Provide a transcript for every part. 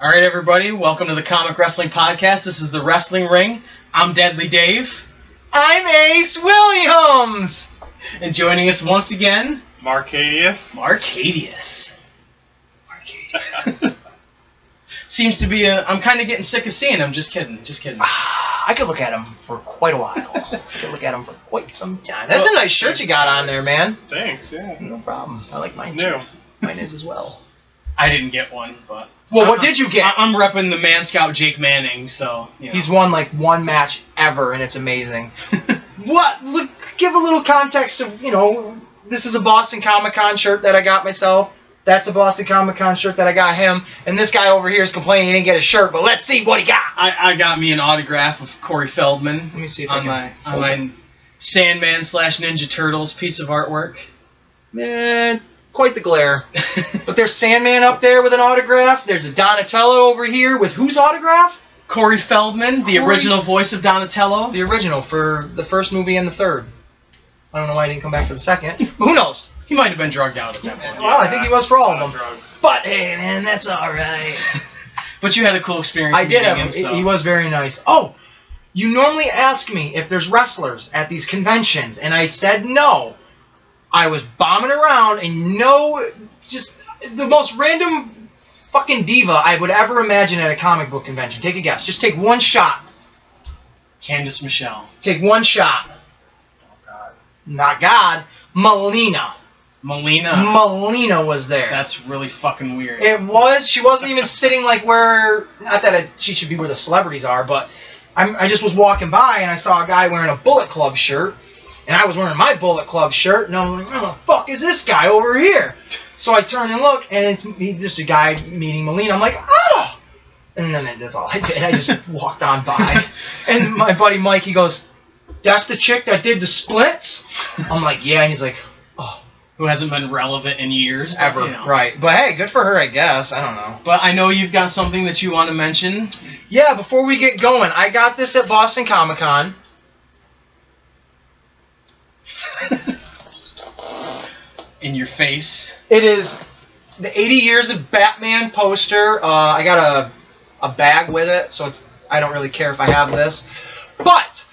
All right, everybody, welcome to the Comic Wrestling Podcast. This is the Wrestling Ring. I'm Deadly Dave. I'm Ace Williams! And joining us once again, Marcadius. Seems to be I'm kind of getting sick of seeing him. Just kidding. I could look at him for quite a while. I could look at him for quite some time. That's a nice shirt you got on there, man. Thanks, yeah. No problem. I like mine It's too. new. Mine is as well. I didn't get one, but... Well, what did you get? I'm repping the Man Scout Jake Manning, so... You know. He's won like one match ever, and it's amazing. What? Look, give a little context of, this is a Boston Comic-Con shirt that I got myself. That's a Boston Comic-Con shirt that I got him. And this guy over here is complaining he didn't get a shirt, but let's see what he got. I got me an autograph of Corey Feldman. Let me see if on my Sandman / Ninja Turtles piece of artwork. Man, quite the glare. But there's Sandman up there with an autograph. There's a Donatello over here with whose autograph? Corey Feldman, the original voice of Donatello. The original for the first movie and the third. I don't know why he didn't come back for the second. But who knows? He might have been drugged out at that point. Well, I think he was for all of them. Drugs. But hey, man, that's all right. But you had a cool experience. I did meeting have him. So. He was very nice. Oh, you normally ask me if there's wrestlers at these conventions, and I said no. I was bombing around, and just the most random fucking diva I would ever imagine at a comic book convention. Take a guess. Just take one shot. Candice Michelle. Take one shot. Oh, God. Not God. Melina was there. That's really fucking weird. It was. She wasn't even sitting like where. Not that she should be where the celebrities are, but I just was walking by and I saw a guy wearing a Bullet Club shirt, and I was wearing my Bullet Club shirt, and I'm like, where the fuck is this guy over here? So I turn and look, and he's just a guy meeting Melina. I'm like, oh! And then that's all I did. I just walked on by, and my buddy Mike, he goes, "That's the chick that did the splits?" I'm like, yeah, and he's like, oh. Who hasn't been relevant in years. Ever. Right. But hey, good for her, I guess. I don't know. But I know you've got something that you want to mention. Yeah, before we get going, I got this at Boston Comic-Con. In your face. It is the 80 Years of Batman poster. I got a bag with it, so I don't really care if I have this. But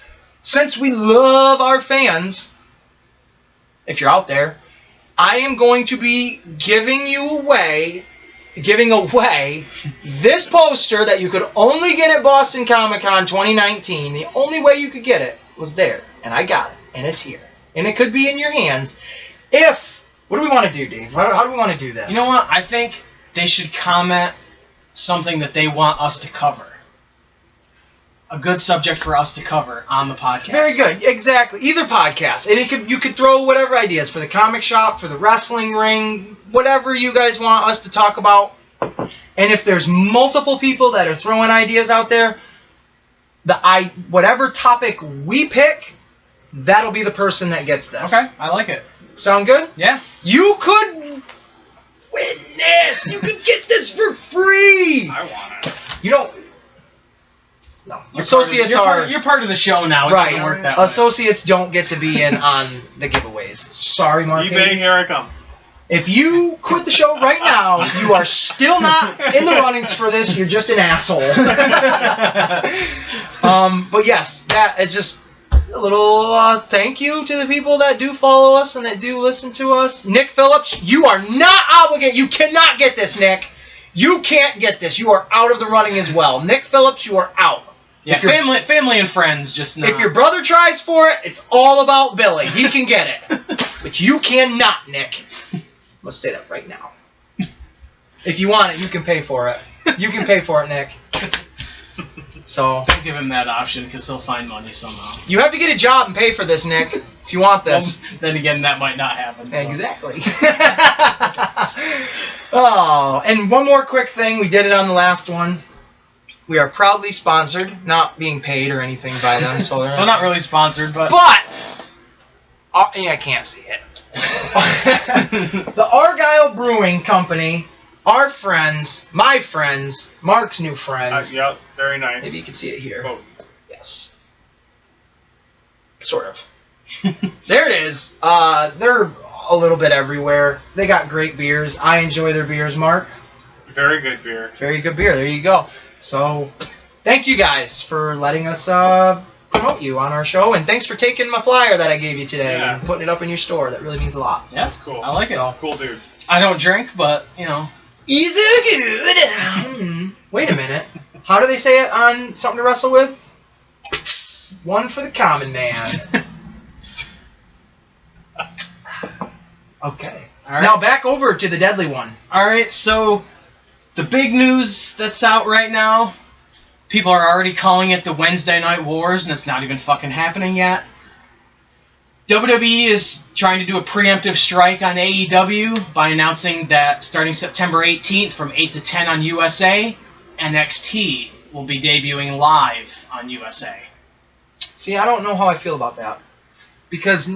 since we love our fans, if you're out there, I am going to be giving away this poster that you could only get at Boston Comic-Con 2019. The only way you could get it was there, and I got it, and it's here. And it could be in your hands. What do we want to do, Dave? How do we want to do this? You know what? I think they should comment something that they want us to cover. A good subject for us to cover on the podcast. Very good. Exactly. Either podcast. And you could throw whatever ideas for the comic shop, for the wrestling ring, whatever you guys want us to talk about. And if there's multiple people that are throwing ideas out there, whatever topic we pick, that'll be the person that gets this. Okay, I like it. Sound good? Yeah. You could win this. You could get this for free. I want it. You don't. No. Associates you're part of the show now. It doesn't work that way. Associates don't get to be in on the giveaways. Sorry, Mark. eBay, here I come. If you quit the show right now, you are still not in the runnings for this. You're just an asshole. But yes, that it's just a little thank you to the people that do follow us and that do listen to us. Nick Phillips, you are not obligated. You cannot get this, Nick. You can't get this. You are out of the running as well. Nick Phillips, you are out. Yeah, family and friends just not. If your brother tries for it, it's all about Billy. He can get it. But you cannot, Nick. Let's say that right now. If you want it, you can pay for it. You can pay for it, Nick. So Don't give him that option because he'll find money somehow. you have to get a job and pay for this, Nick, if you want this. Well, then again, that might not happen. So. Exactly. Oh, and one more quick thing. We did it on the last one. We are proudly sponsored, not being paid or anything by them. So not really sponsored, but... I can't see it. The Argyle Brewing Company, our friends, my friends, Mark's new friends. Yep, very nice. Maybe you can see it here. Boats. Yes. Sort of. There it is. They're a little bit everywhere. They got great beers. I enjoy their beers, Mark. Very good beer. Very good beer. There you go. So, thank you guys for letting us promote you on our show, and thanks for taking my flyer that I gave you today Yeah. and putting it up in your store. That really means a lot. Yeah, That's cool. I like it. So, Cool dude. I don't drink, but Easy good. Wait a minute. How do they say it on Something to Wrestle With? One for the common man. Okay. All right. Now back over to the deadly one. All right, so the big news that's out right now, people are already calling it the Wednesday Night Wars, and it's not even fucking happening yet. WWE is trying to do a preemptive strike on AEW by announcing that starting September 18th from 8 to 10 on USA, NXT will be debuting live on USA. See, I don't know how I feel about that. Because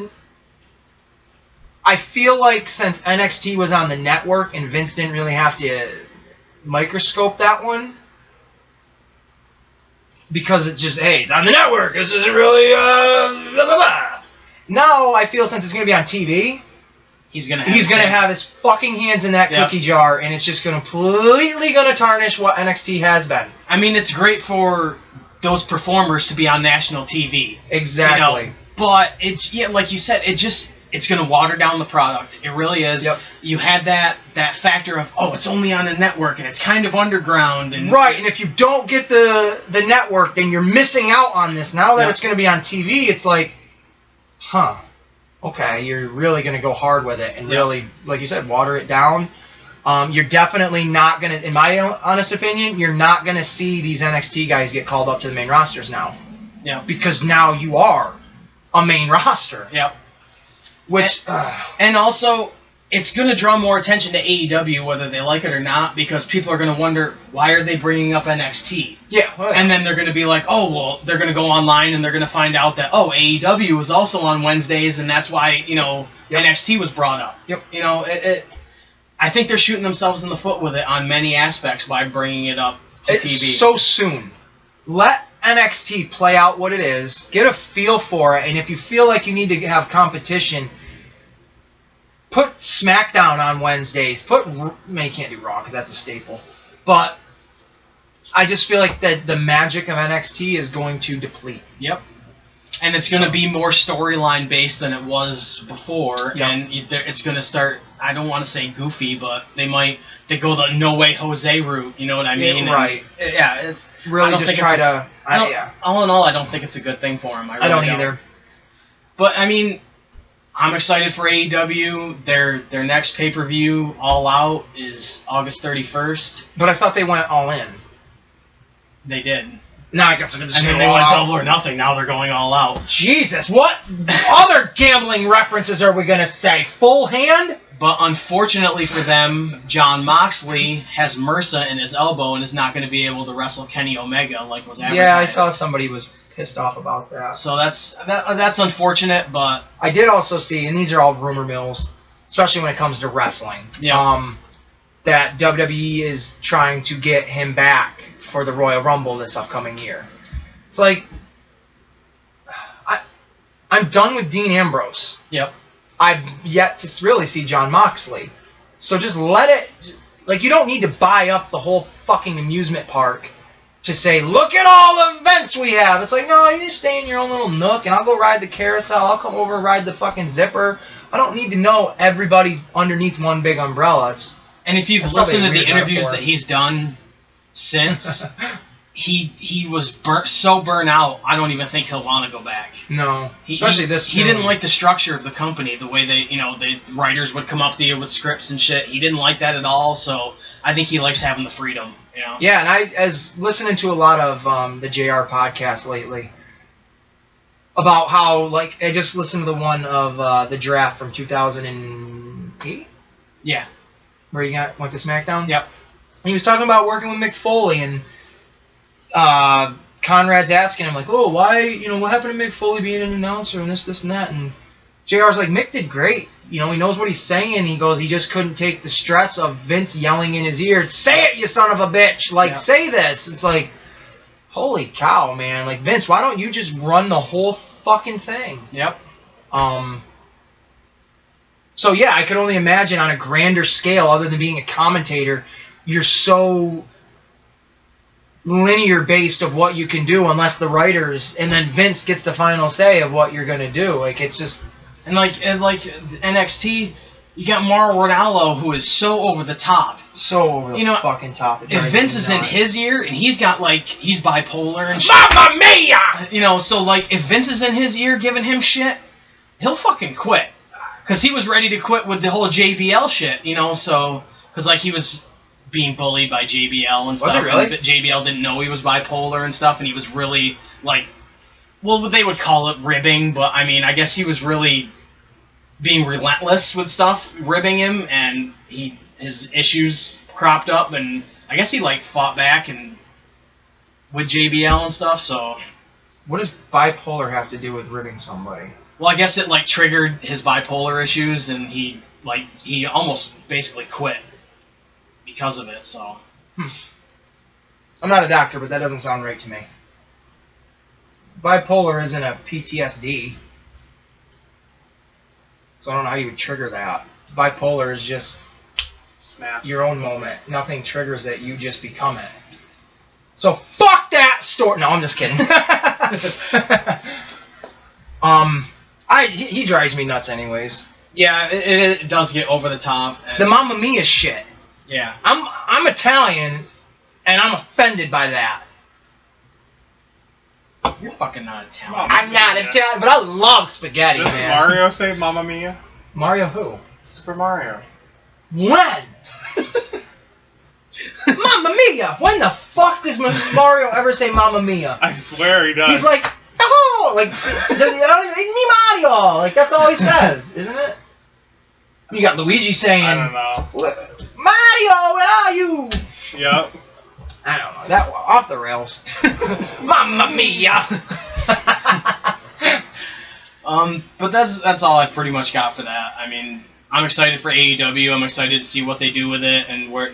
I feel like since NXT was on the network and Vince didn't really have to microscope that one, because it's just, hey, it's on the network, this isn't really, blah, blah, blah. Now I feel since it's going to be on TV, He's gonna have his fucking hands in that cookie jar, and it's just completely going to tarnish what NXT has been. I mean, it's great for those performers to be on national TV. Exactly. But it's like you said, it's going to water down the product. It really is. Yep. You had that factor of, it's only on a network and it's kind of underground, and Right, and if you don't get the network, then you're missing out on this. Now that Yep. it's going to be on TV, it's like, okay, you're really going to go hard with it and really, like you said, water it down. You're definitely not going to, in my honest opinion, you're not going to see these NXT guys get called up to the main rosters now. Yeah. Because now you are a main roster. Yep. Which, And also, it's going to draw more attention to AEW whether they like it or not, because people are going to wonder, why are they bringing up NXT? yeah. And then they're going to be like, they're going to go online and they're going to find out that, AEW was also on Wednesdays, and that's why, NXT was brought up. Yep. I think they're shooting themselves in the foot with it on many aspects by bringing it up to it's TV. so soon. Let NXT play out what it is, get a feel for it, and if you feel like you need to have competition, put SmackDown on Wednesdays. You can't do Raw because that's a staple. But I just feel like the magic of NXT is going to deplete. Yep. And it's going to be more storyline based than it was before, Yep. and it's going to start, I don't want to say goofy, but they go the No Way Jose route, you know what I mean? Yeah, right. And, it's Really I don't just think try it's to... all in all, I don't think it's a good thing for him. I don't either. But, I mean, I'm excited for AEW. Their next pay-per-view, All Out, is August 31st. But I thought they went all in. They did. Now I guess I'm going to And say then they all went out. double or nothing. Now they're going all out. Jesus, what other gambling references are we going to say? Full hand? But unfortunately for them, Jon Moxley has MRSA in his elbow and is not going to be able to wrestle Kenny Omega like was advertised. Yeah, I saw somebody was pissed off about that. So that's unfortunate, but I did also see, and these are all rumor mills, especially when it comes to wrestling, that WWE is trying to get him back for the Royal Rumble this upcoming year. It's like, I'm done with Dean Ambrose. Yep. I've yet to really see Jon Moxley. So just let it, like, you don't need to buy up the whole fucking amusement park to say, look at all the events we have. It's like, no, you just stay in your own little nook, and I'll go ride the carousel. I'll come over and ride the fucking zipper. I don't need to know everybody's underneath one big umbrella. And if you've That's listened to probably a the weird interviews metaphor. that he's done since, he was so burnt out, I don't even think he'll want to go back. No, especially this He soon. didn't like the structure of the company, the way the writers would come up to you with scripts and shit. He didn't like that at all, so I think he likes having the freedom, Yeah, and I listening to a lot of the JR podcasts lately about how, like, I just listened to the one of the draft from 2008. Yeah. Where he went to SmackDown? Yep. He was talking about working with Mick Foley, and Conrad's asking him, like, oh, why, what happened to Mick Foley being an announcer and this, and that? And JR's like, Mick did great. He knows what he's saying. He goes, he just couldn't take the stress of Vince yelling in his ear, say it, you son of a bitch. Like, say this. It's like, holy cow, man. Like, Vince, why don't you just run the whole fucking thing? Yep. So, yeah, I could only imagine on a grander scale, other than being a commentator, you're so linear based of what you can do unless the writers and then Vince gets the final say of what you're gonna do. Like it's just and like NXT, you got Mauro Ranallo, who is so over the top. so over the fucking top. If Vince is in his ear and he's got he's bipolar and shit, Mamma Mia! So like if Vince is in his ear giving him shit, he'll fucking quit. Because he was ready to quit with the whole JBL shit, so because like he was being bullied by JBL and stuff. Was it really? And JBL didn't know he was bipolar and stuff, and he was really they would call it ribbing, but I mean, I guess he was really being relentless with stuff, ribbing him, and his issues cropped up, and I guess he fought back and with JBL and stuff. So what does bipolar have to do with ribbing somebody? well, I guess it triggered his bipolar issues, and he almost basically quit because of it. So I'm not a doctor, but that doesn't sound right to me. Bipolar isn't a PTSD. So I don't know how you would trigger that. Bipolar is just Snap. your own moment. Nothing triggers it. You just become it. So fuck that story. No, I'm just kidding. He drives me nuts anyways. yeah, it does get over the top. And, The Mamma Mia shit. yeah. I'm Italian, and I'm offended by that. You're fucking not Italian. Mamma I'm not Mia. Italian, but I love spaghetti, Does man. Mario say Mamma Mia? Mario who? Super Mario. When? Mamma Mia! When the fuck does Mario ever say Mamma Mia? I swear he does. He's like, oh, does he, mi Mario? That's all he says, isn't it? You got Luigi saying, I don't know. Mario, where are you? Yep. I don't know. That off the rails. Mamma Mia! But that's all I pretty much got for that. I mean, I'm excited for AEW. I'm excited to see what they do with it and where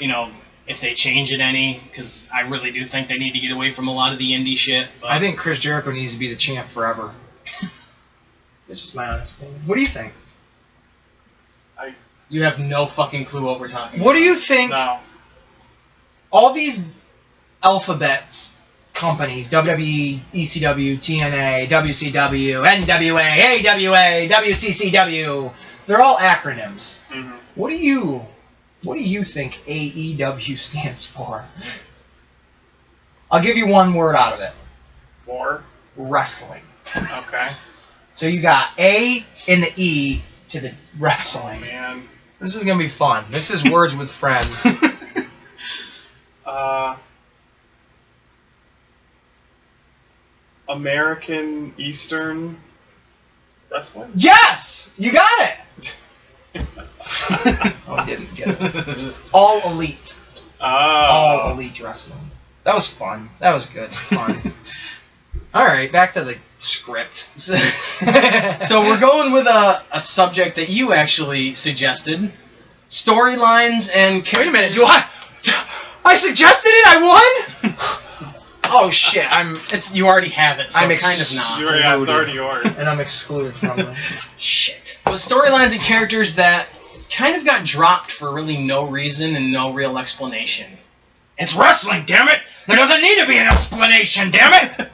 if they change it any, because I really do think they need to get away from a lot of the indie shit. But I think Chris Jericho needs to be the champ forever. It's just my honest opinion. What do you think? you have no fucking clue what we're talking about. What do you think? No. All these alphabets companies, WWE, ECW, TNA, WCW, NWA, AWA, WCCW, they're all acronyms. Mm-hmm. What do you think AEW stands for? I'll give you one word out of it. War. Wrestling. Okay. So you got A and the E to the wrestling. Man. This is going to be fun. This is Words with Friends. American Eastern Wrestling? Yes! You got it! Oh, I didn't get it. All Elite. Oh. All Elite Wrestling. That was fun. That was good. Fun. Alright, back to the script. So we're going with a subject that you actually suggested. Storylines and characters. Wait a minute, do I suggested it? I won? Oh shit, You already have it, so I'm kind of not. Yeah, it's already yours. and I'm excluded from it. Shit. With storylines and characters that kind of got dropped for really no reason and no real explanation. It's wrestling, damn it! There doesn't need to be an explanation, damn it!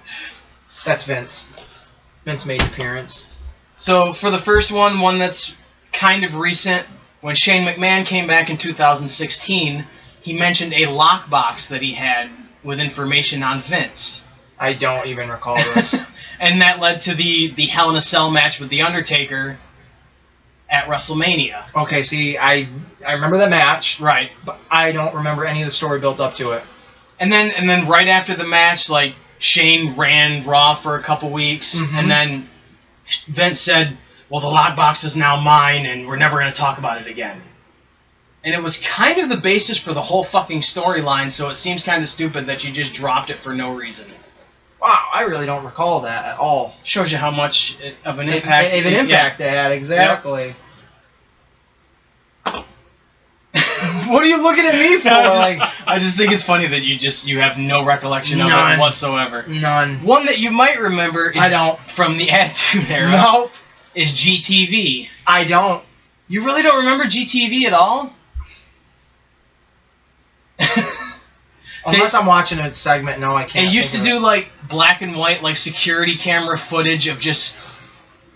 That's Vince. Vince made an appearance. So for the first one that's kind of recent, when Shane McMahon came back in 2016, he mentioned a lockbox that he had with information on Vince. I don't even recall this. And that led to the Hell in a Cell match with The Undertaker at WrestleMania. Okay, see, I remember the match, Right. but I don't remember any of the story built up to it. And then right after the match, Shane ran Raw for a couple weeks, Mhm. and then Vince said, well, the lockbox is now mine, and we're never going to talk about it again. And it was kind of the basis for the whole fucking storyline, so it seems kind of stupid that you just dropped it for no reason. Wow, I really don't recall that at all. Shows you how much of an impact... Of an impact it had, exactly. What are you looking at me for? I just think it's funny that you have no recollection of None. it whatsoever. None. One that you might remember is I don't. from the Attitude Era Nope. is GTV. I don't. You really don't remember GTV at all? Unless I'm watching a segment, no, I can't. It used to do like black and white, like security camera footage of just.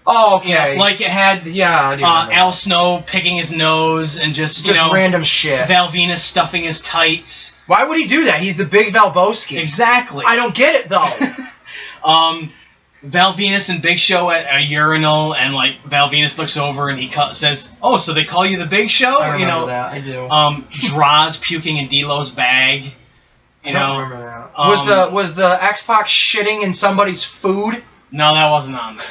Oh, okay. Like it had. Yeah, I do Al Snow picking his nose and just random shit. Val Venus stuffing his tights. Why would he do that? He's the big Valboski. Exactly. I don't get it though. Val Venus and Big Show at a urinal, and like Val Venus looks over and he says, "Oh, so they call you the Big Show?" I remember that. I do. Draws puking in D'Lo's bag. I don't remember that. Was the X-Pac shitting in somebody's food? No, that wasn't on there.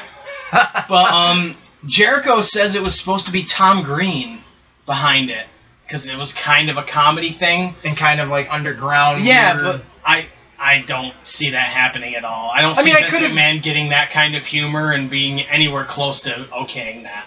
But Jericho says it was supposed to be Tom Green behind it because it was kind of a comedy thing and kind of like underground. Yeah, weird. but I don't see that happening at all. I don't see Vince McMahon getting that kind of humor and being anywhere close to okaying that.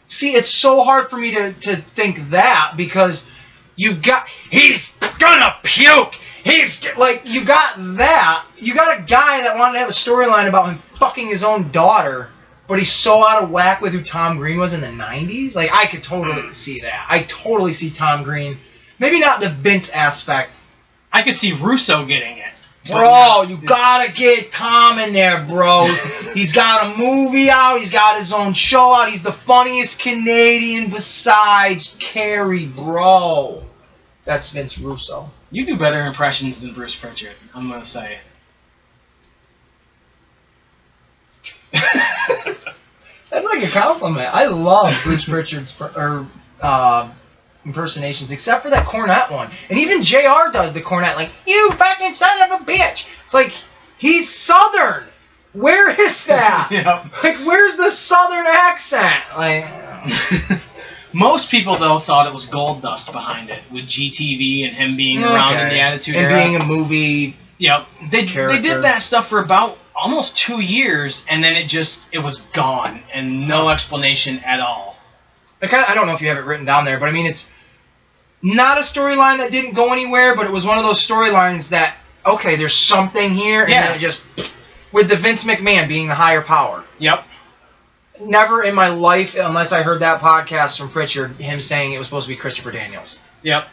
See, it's so hard for me to think that because you've got he's gonna puke. He's like you got that. You got a guy that wanted to have a storyline about him fucking his own daughter, but he's so out of whack with who Tom Green was in the 90s. Like I could totally see that. I totally see Tom Green. Maybe not the Vince aspect. I could see Russo getting it. Bro, you gotta get Tom in there, bro. He's got a movie out. He's got his own show out. He's the funniest Canadian besides Kerry, bro. That's Vince Russo. You do better impressions than Bruce Pritchard, I'm gonna say. That's like a compliment. I love Bruce Pritchard's impersonations, except for that Cornette one. And even JR does the Cornette, like, you fucking son of a bitch. It's like, he's Southern. Where is that? Yep. Like, where's the Southern accent? Like, most people, though, thought it was Gold Dust behind it, with GTV and him being around in the Attitude Era. And being a movie. Yep. They did that stuff for about almost 2 years, and then it was gone, and no explanation at all. I don't know if you have it written down there, but I mean, it's not a storyline that didn't go anywhere, but it was one of those storylines that, okay, there's something here, and then it just, with the Vince McMahon being the higher power. Yep. Never in my life, unless I heard that podcast from Pritchard, him saying it was supposed to be Christopher Daniels. Yep.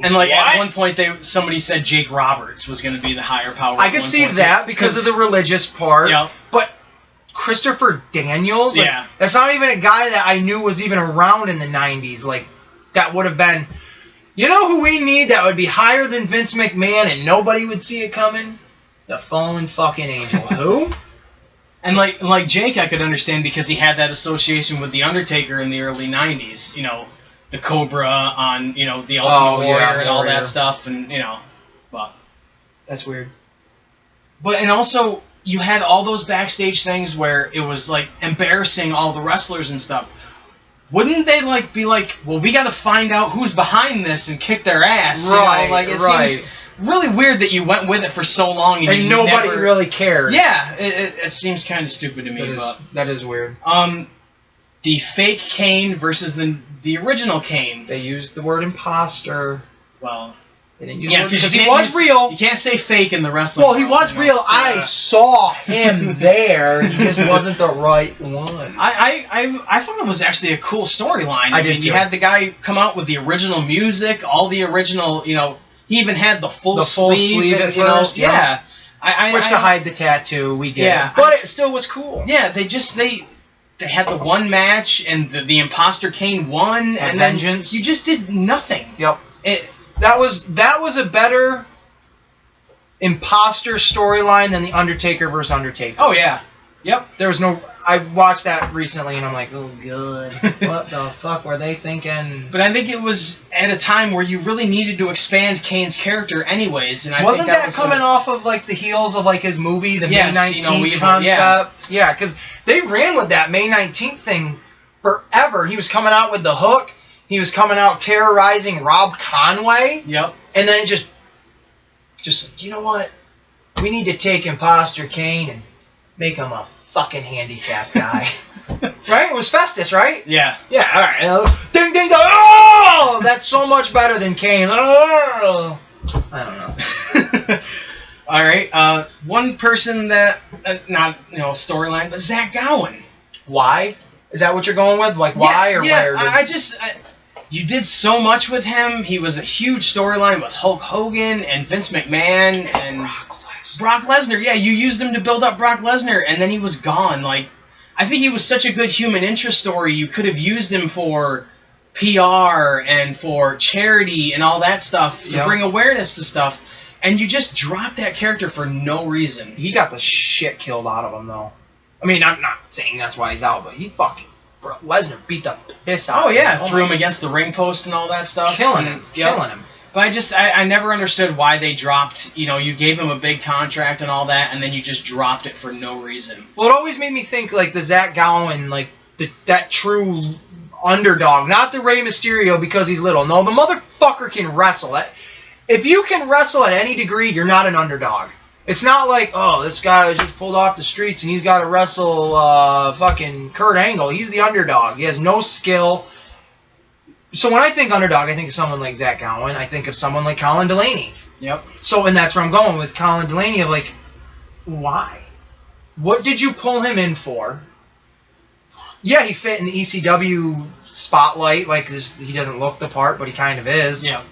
And like at one point, somebody said Jake Roberts was going to be the higher power. I could see that because of the religious part. Yep. But Christopher Daniels, like, yeah, that's not even a guy that I knew was even around in the 90s. Like, that would have been, you know who we need that would be higher than Vince McMahon and nobody would see it coming? The fallen fucking angel. Who? And like Jake, I could understand because he had that association with The Undertaker in the early 90s. You know, the Cobra on, you know, the Ultimate Warrior and all that stuff. And, you know, but that's weird. But, and also, you had all those backstage things where it was, like, embarrassing all the wrestlers and stuff. Wouldn't they, like, be like, well, we got to find out who's behind this and kick their ass? Right, you know? Like, it seems really weird that you went with it for so long and nobody really cared. Yeah, it seems kind of stupid to me. That is weird. The fake Kane versus the original Kane. They used the word imposter. Well, they didn't use because he was real. You can't say fake in the wrestling. Well, he was real. Yeah. I saw him there. He just wasn't the right one. I thought it was actually a cool storyline. I mean, you had the guy come out with the original music, all the original, you know. He even had the full sleeve at first. Yeah. Which to hide the tattoo, we get. Yeah, but it still was cool. Yeah, they had the one match and the imposter Kane won and vengeance. Then you just did nothing. Yep. That was a better imposter storyline than the Undertaker versus Undertaker. Oh yeah. Yep. There was no. I watched that recently and I'm like, oh good. What the fuck were they thinking? But I think it was at a time where you really needed to expand Kane's character, anyways. And wasn't that coming off of like the heels of like his movie, the May 19th concept? Yeah, because they ran with that May 19th thing forever. He was coming out with the hook. He was coming out terrorizing Rob Conway. Yep. And then just you know what? We need to take Imposter Kane and make him a fucking handicapped guy. Right? It was Festus, right? Yeah. Yeah, alright. Ding, ding, ding. Oh! That's so much better than Kane. Oh! I don't know. Alright, one person that, not, you know, storyline, but Zach Gowen. Why? Is that what you're going with? Like, why or where? you did so much with him. He was a huge storyline with Hulk Hogan and Vince McMahon and Brock Lesnar. Yeah, you used him to build up Brock Lesnar, and then he was gone. Like, I think he was such a good human interest story. You could have used him for PR and for charity and all that stuff to bring awareness to stuff, and you just dropped that character for no reason. He got the shit killed out of him, though. I mean, I'm not saying that's why he's out, but he fucking... Lesnar beat the piss out of him. Oh, yeah, threw him against the ring post and all that stuff. Killing him. But I never understood why they dropped, you gave him a big contract and all that, and then you just dropped it for no reason. Well, it always made me think, like, the Zach Gowen, like, that true underdog. Not the Rey Mysterio because he's little. No, the motherfucker can wrestle. If you can wrestle at any degree, you're not an underdog. It's not like, oh, this guy was just pulled off the streets and he's got to wrestle fucking Kurt Angle. He's the underdog. He has no skill. So when I think underdog, I think of someone like Zach Gowen. I think of someone like Colin Delaney. Yep. So, and that's where I'm going with Colin Delaney of, like, why? What did you pull him in for? Yeah, he fit in the ECW spotlight. Like, he doesn't look the part, but he kind of is. Yeah.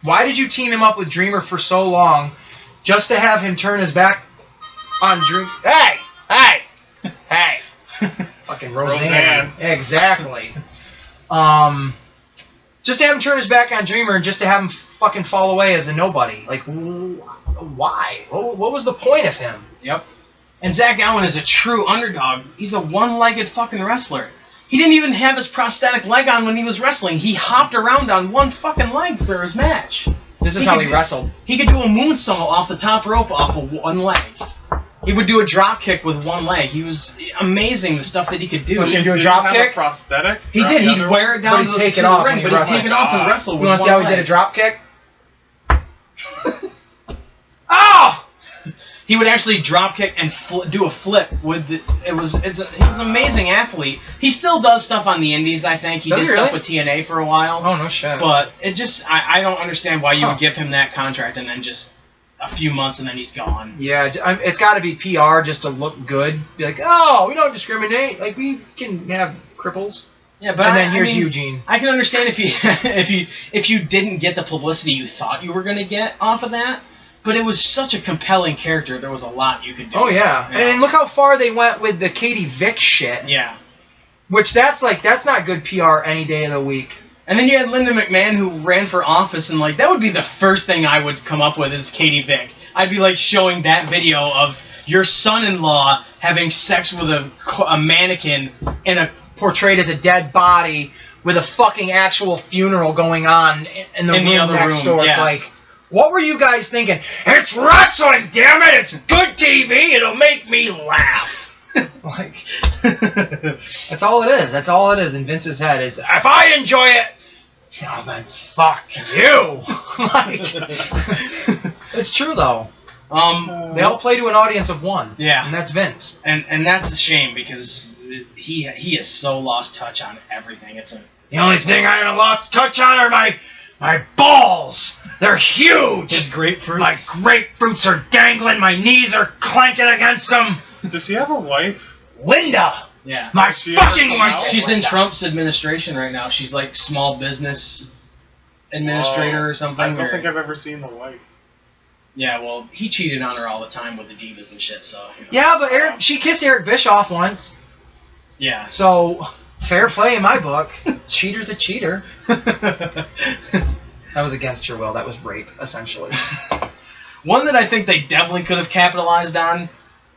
Why did you team him up with Dreamer for so long just to have him turn his back on Dreamer? Hey! Fucking Roseanne. Exactly. Just to have him turn his back on Dreamer and just to have him fucking fall away as a nobody. Like, why? What was the point of him? Yep. And Zach Gowen is a true underdog. He's a one-legged fucking wrestler. He didn't even have his prosthetic leg on when he was wrestling. He hopped around on one fucking leg for his match. This is how he wrestled. He could do a moonsault off the top rope off of one leg. He would do a drop kick with one leg. He was amazing, the stuff that he could do. Was he do a drop kick? A prosthetic? He did. He'd wear it down to the ring, but he'd take it off and wrestle with one leg. You want to see how he did a drop kick? Oh! He would actually drop kick and do a flip with he was an amazing athlete. He still does stuff on the indies, I think. He did stuff with TNA for a while. Oh, no shit. But it just I don't understand why you would give him that contract and then just a few months and then he's gone. Yeah, it's got to be PR just to look good. Be like, oh, we don't discriminate. Like, we can have cripples. Yeah, but and then here's Eugene. I can understand if you didn't get the publicity you thought you were going to get off of that. But it was such a compelling character. There was a lot you could do. Oh, yeah. And look how far they went with the Katie Vick shit. Yeah. Which that's not good PR any day of the week. And then you had Linda McMahon who ran for office, and, like, that would be the first thing I would come up with is Katie Vick. I'd be, like, showing that video of your son-in-law having sex with a mannequin portrayed as a dead body with a fucking actual funeral going on in the room next door. Yeah. It's like, what were you guys thinking? It's wrestling, damn it! It's good TV. It'll make me laugh. Like, that's all it is. That's all it is in Vince's head. Is if I enjoy it, oh, then fuck you. Like, it's true though. They all play to an audience of one. Yeah, and that's Vince. And that's a shame because he has so lost touch on everything. The only thing I haven't lost touch on are my balls. They're huge. His grapefruits. My grapefruits are dangling. My knees are clanking against them. Does he have a wife? Linda. Yeah. My fucking wife. She's in Trump's administration right now. She's like small business administrator or something. I don't think I've ever seen the wife. Yeah, well, he cheated on her all the time with the divas and shit, so... Yeah, but she kissed Eric Bischoff once. Yeah. So, fair play in my book. Cheater's a cheater. That was against your will. That was rape, essentially. One that I think they definitely could have capitalized on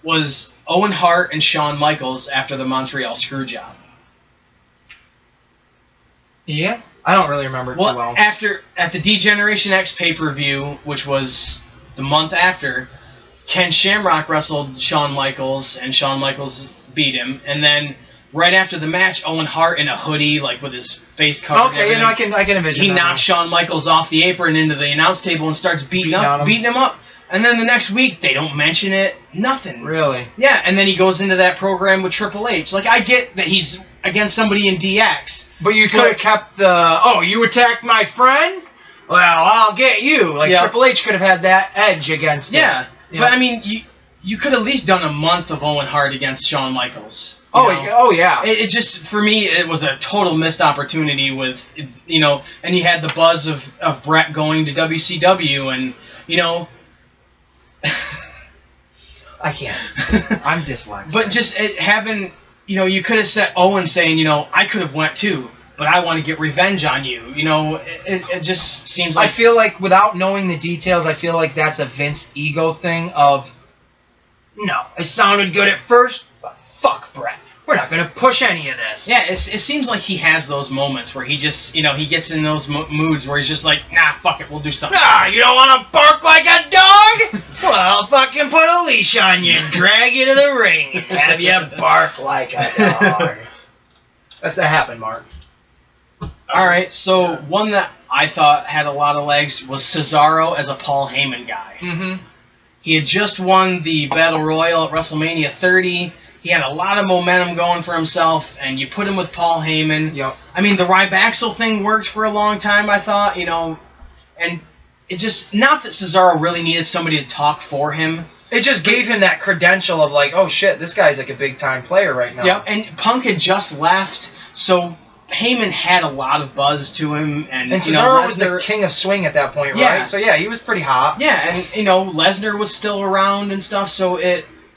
was Owen Hart and Shawn Michaels after the Montreal Screwjob. Yeah? I don't really remember it too well. At the D-Generation X pay-per-view, which was the month after, Ken Shamrock wrestled Shawn Michaels, and Shawn Michaels beat him. And then right after the match, Owen Hart in a hoodie, like with his face covered. Okay, I can envision. He knocks Shawn Michaels off the apron into the announce table and starts beating him up. And then the next week, they don't mention it. Nothing. Really? Yeah, and then he goes into that program with Triple H. Like, I get that he's against somebody in DX. But you could have kept you attacked my friend? Well, I'll get you. Like, Triple H could have had that edge against him. Yeah. But, I mean, you could at least done a month of Owen Hart against Shawn Michaels. Oh yeah. It just, for me, it was a total missed opportunity with, and you had the buzz of Brett going to WCW, and, I can't. I'm dyslexic. But just having, you could have said Owen saying, I could have went too, but I want to get revenge on you. It just seems like... I feel like, without knowing the details, I feel like that's a Vince ego thing of, no, it sounded good at first, but fuck Brett. We're not going to push any of this. Yeah, it seems like he has those moments where he just, he gets in those moods where he's just like, nah, fuck it, we'll do something. Ah, you don't want to bark like a dog? Well, I'll fucking put a leash on you and drag you to the ring and have you bark like a dog. That happened, Mark. All right, so one that I thought had a lot of legs was Cesaro as a Paul Heyman guy. Mm-hmm. He had just won the Battle Royal at WrestleMania 30. He had a lot of momentum going for himself, and you put him with Paul Heyman. Yep. I mean, the Rybaxel thing worked for a long time, I thought, and it just, not that Cesaro really needed somebody to talk for him. It just gave him that credential of like, oh shit, this guy's like a big-time player right now. Yep, and Punk had just left, so Heyman had a lot of buzz to him, and Cesaro was the king of swing at that point, right? So yeah, he was pretty hot. Yeah, and Lesnar was still around and stuff, so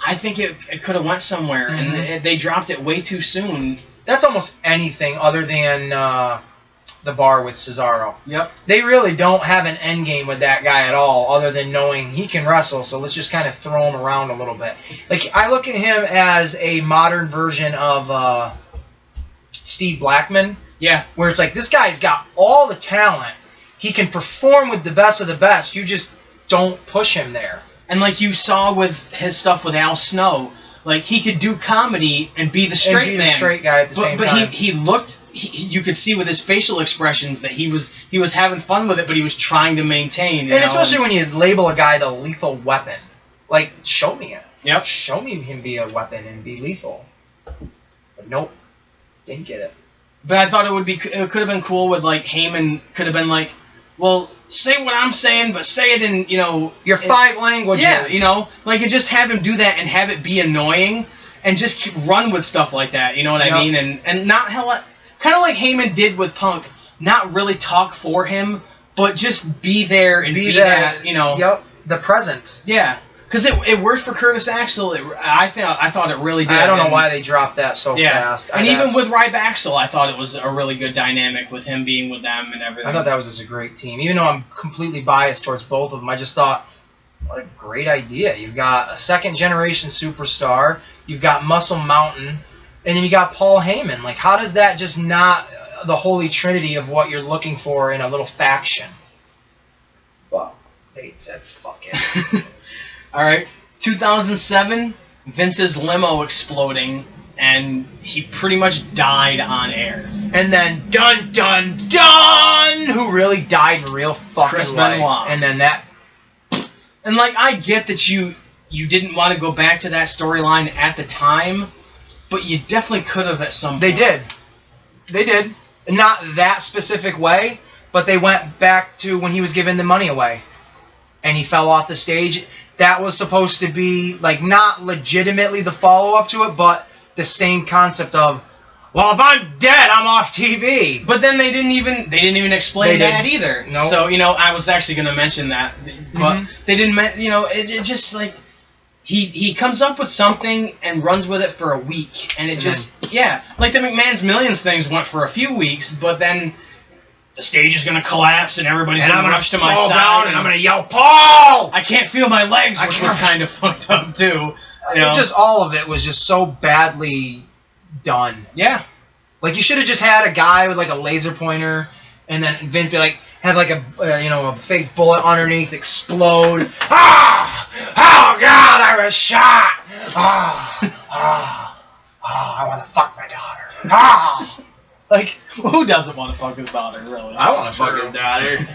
I think it could have went somewhere, and they dropped it way too soon. That's almost anything other than the bar with Cesaro. Yep. They really don't have an end game with that guy at all, other than knowing he can wrestle, so let's just kind of throw him around a little bit. Like, I look at him as a modern version of Steve Blackman. Yeah. Where it's like, this guy's got all the talent. He can perform with the best of the best. You just don't push him there. And like you saw with his stuff with Al Snow, like he could do comedy and be the straight man. The straight guy at the same time. But he looked, you could see with his facial expressions that he was having fun with it, but he was trying to maintain. And especially when you label a guy the lethal weapon. Like, show me it. Yep. Show me him be a weapon and be lethal. But nope. Didn't get it. But I thought it could have been cool with like Heyman could have been like, well, say what I'm saying, but say it in, your 5 languages. Yeah, like, and just have him do that and have it be annoying and just run with stuff like that, you know what I mean? And not kind of like Heyman did with Punk, not really talk for him, but just be there and be that, Yep, the presence. Yeah. Because it worked for Curtis Axel. I thought it really did. I don't know why they dropped that so fast. And even with Rybaxel, I thought it was a really good dynamic with him being with them and everything. I thought that was just a great team. Even though I'm completely biased towards both of them, I just thought, what a great idea. You've got a second-generation superstar. You've got Muscle Mountain. And then you got Paul Heyman. Like, how does that just not the holy trinity of what you're looking for in a little faction? Well, they said, fuck it. All right, 2007, Vince's limo exploding, and he pretty much died on air. And then, dun, dun, dun! Who really died in real fucking Chris life. Benoit. And then that... And, like, I get that you didn't want to go back to that storyline at the time, but you definitely could have at some point. They did. They did. Not that specific way, but they went back to when he was giving the money away. And he fell off the stage. That was supposed to be, like, not legitimately the follow-up to it, but the same concept of, well, if I'm dead, I'm off TV. But then they didn't even explain that either. Nope. So, I was actually going to mention that. But they didn't, it just, like, he comes up with something and runs with it for a week. And it like the McMahon's Millions things went for a few weeks, but then the stage is going to collapse and everybody's going to rush to my side. And I'm going to yell, Paul! I can't feel my legs, which was kind of fucked up, too. Just all of it was just so badly done. Yeah. Like, you should have just had a guy with, like, a laser pointer, and then Vince be like, have, like, a fake bullet underneath, explode. Ah! Oh, God, I was shot! I want to fuck my daughter. Ah! Like, who doesn't want to fuck his daughter, really? I want to fuck his daughter.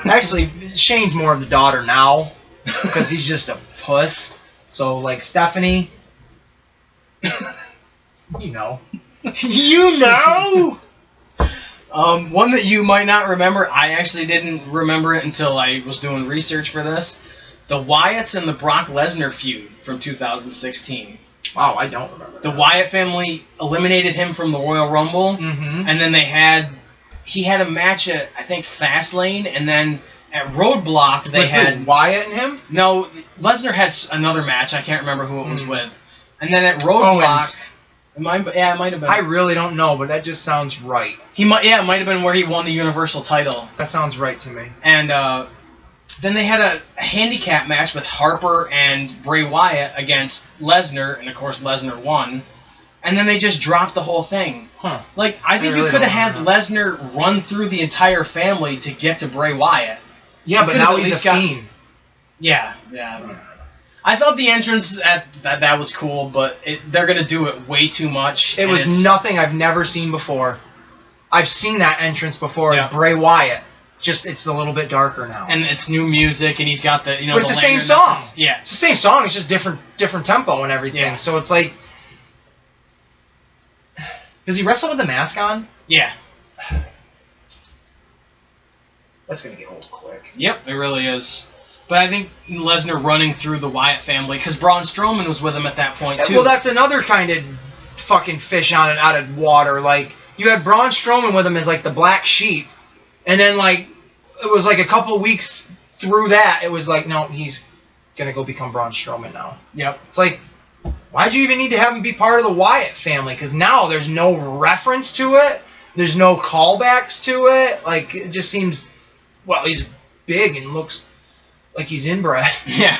Actually, Shane's more of the daughter now, because he's just a puss. So, like, Stephanie... You know. One that you might not remember, I actually didn't remember it until I was doing research for this. The Wyatts and the Brock Lesnar feud from 2016. Wow, I don't remember. The Wyatt family eliminated him from the Royal Rumble, and then he had a match at, I think, Fastlane, and then at Roadblock they had Wyatt and him. No, Lesnar had another match. I can't remember who it was with. And then at Roadblock, it might have been. I really don't know, but that just sounds right. It might have been where he won the Universal title. That sounds right to me. And then they had a handicap match with Harper and Bray Wyatt against Lesnar, and of course Lesnar won. And then they just dropped the whole thing. Huh. Like, I think you could have had Lesnar run through the entire family to get to Bray Wyatt. Yeah, but now he's a fiend. Yeah. I thought the entrance at that was cool, but they're going to do it way too much. It was nothing I've never seen before. I've seen that entrance before as Bray Wyatt. Just it's a little bit darker now. And it's new music, and he's got the But it's the same song. Yeah, it's the same song. It's just different tempo and everything. Yeah. So it's like, does he wrestle with the mask on? Yeah. That's gonna get old quick. Yep, it really is. But I think Lesnar running through the Wyatt family, because Braun Strowman was with him at that point too. Well, that's another kind of fucking fish out of water. Like, you had Braun Strowman with him as like the black sheep, and then like it was like a couple weeks through that, it was like, no, he's gonna go become Braun Strowman now. Yep. It's like, why'd you even need to have him be part of the Wyatt family? Because now there's no reference to it. There's no callbacks to it. Like, it just seems, well, he's big and looks like he's inbred. Yeah.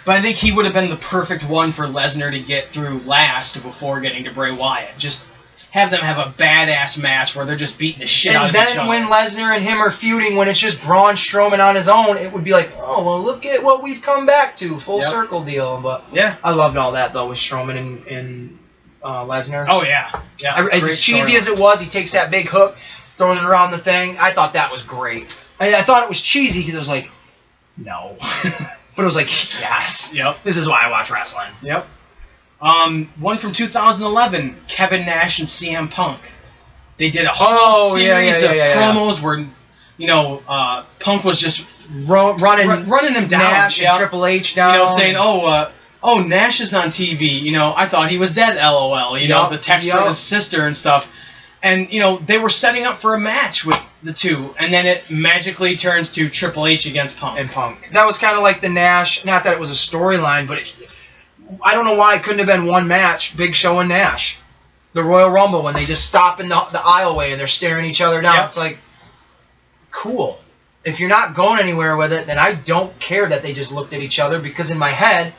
But I think he would have been the perfect one for Lesnar to get through last before getting to Bray Wyatt. Just have them have a badass match where they're just beating the shit out of each other. And then when Lesnar and him are feuding, when it's just Braun Strowman on his own, it would be like, oh, well, look at what we've come back to. Full circle deal. But yeah, I loved all that, though, with Strowman and Lesnar. Oh, yeah. As cheesy as it was, he takes that big hook, throws it around the thing. I thought that was great. I thought it was cheesy because it was like, no. But it was like, yes. Yep. This is why I watch wrestling. Yep. One from 2011, Kevin Nash and CM Punk. They did a whole series of promos where, Punk was just running him down. Nash and Triple H down. Saying, oh, Nash is on TV. I thought he was dead, LOL. The text from his sister and stuff. And, they were setting up for a match with the two, and then it magically turns to Triple H against Punk. And Punk. That was kind of like the Nash, not that it was a storyline, but I don't know why it couldn't have been one match, Big Show and Nash. The Royal Rumble, when they just stop in the aisleway and they're staring each other down. Yep. It's like, cool. If you're not going anywhere with it, then I don't care that they just looked at each other, because in my head,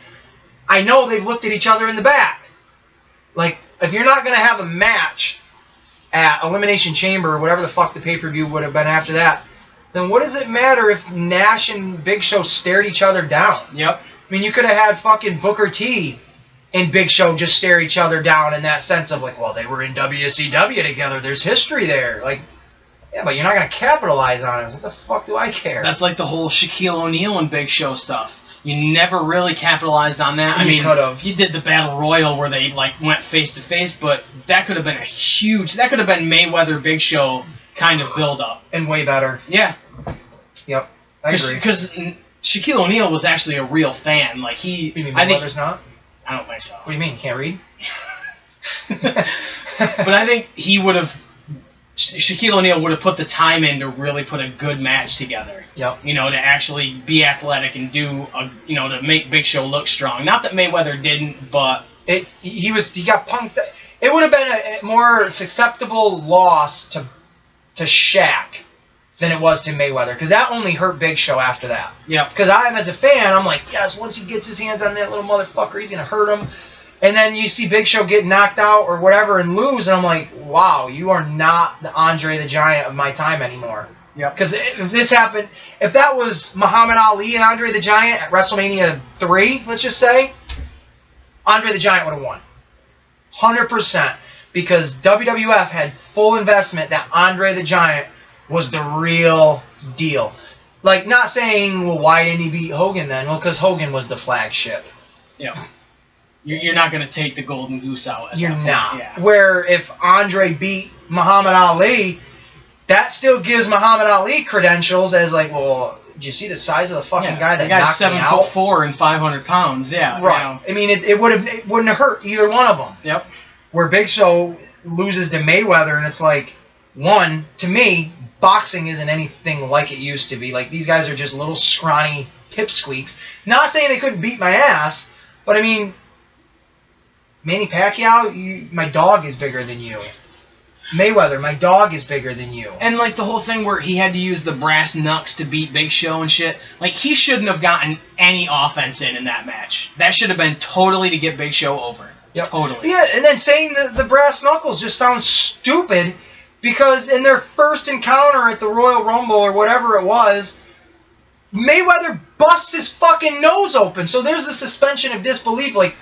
I know they've looked at each other in the back. Like, if you're not going to have a match at Elimination Chamber or whatever the fuck the pay-per-view would have been after that, then what does it matter if Nash and Big Show stared each other down? Yep. I mean, you could have had fucking Booker T and Big Show just stare each other down in that sense of like, well, they were in WCW together. There's history there. Like, yeah, but you're not going to capitalize on it. What the fuck do I care? That's like the whole Shaquille O'Neal and Big Show stuff. You never really capitalized on that. I mean, you did the Battle Royal where they went face to face, but that could have been that could have been Mayweather Big Show kind of build up. And way better. Yeah. Yep. I agree. Because Shaquille O'Neal was actually a real fan. Like You mean Mayweather's not? I don't think so. What do you mean? You can't read? But I think Shaquille O'Neal would have put the time in to really put a good match together. Yep. To actually be athletic and do, to make Big Show look strong. Not that Mayweather didn't, but he got punked. It would have been a more acceptable loss to Shaq than it was to Mayweather, because that only hurt Big Show after that. Yeah. Because as a fan, I'm like, yes, once he gets his hands on that little motherfucker, he's gonna hurt him. And then you see Big Show get knocked out or whatever and lose, and I'm like, wow, you are not the Andre the Giant of my time anymore. Yeah. Because if that was Muhammad Ali and Andre the Giant at WrestleMania 3, let's just say, Andre the Giant would have won. 100%. Because WWF had full investment that Andre the Giant was the real deal. Like, not saying, well, why didn't he beat Hogan then? Well, because Hogan was the flagship. Yeah. You're not going to take the golden goose out. You're not. Yeah. Where if Andre beat Muhammad Ali, that still gives Muhammad Ali credentials as like, well, did you see the size of the fucking Yeah, guy that the guy's knocked me out? 7'4" and 500 pounds. Yeah, Right. You know. I mean, it wouldn't have hurt either one of them. Yep. Where Big Show loses to Mayweather, and it's like, one, to me, boxing isn't anything like it used to be. Like, these guys are just little scrawny pipsqueaks. Not saying they couldn't beat my ass, but I mean, Manny Pacquiao, my dog is bigger than you. Mayweather, my dog is bigger than you. And like the whole thing where he had to use the brass knucks to beat Big Show and shit, like he shouldn't have gotten any offense in that match. That should have been totally to get Big Show over. Yep. Totally. Yeah, and then saying the brass knuckles just sounds stupid because in their first encounter at the Royal Rumble or whatever it was, Mayweather busts his fucking nose open. So there's the suspension of disbelief, like,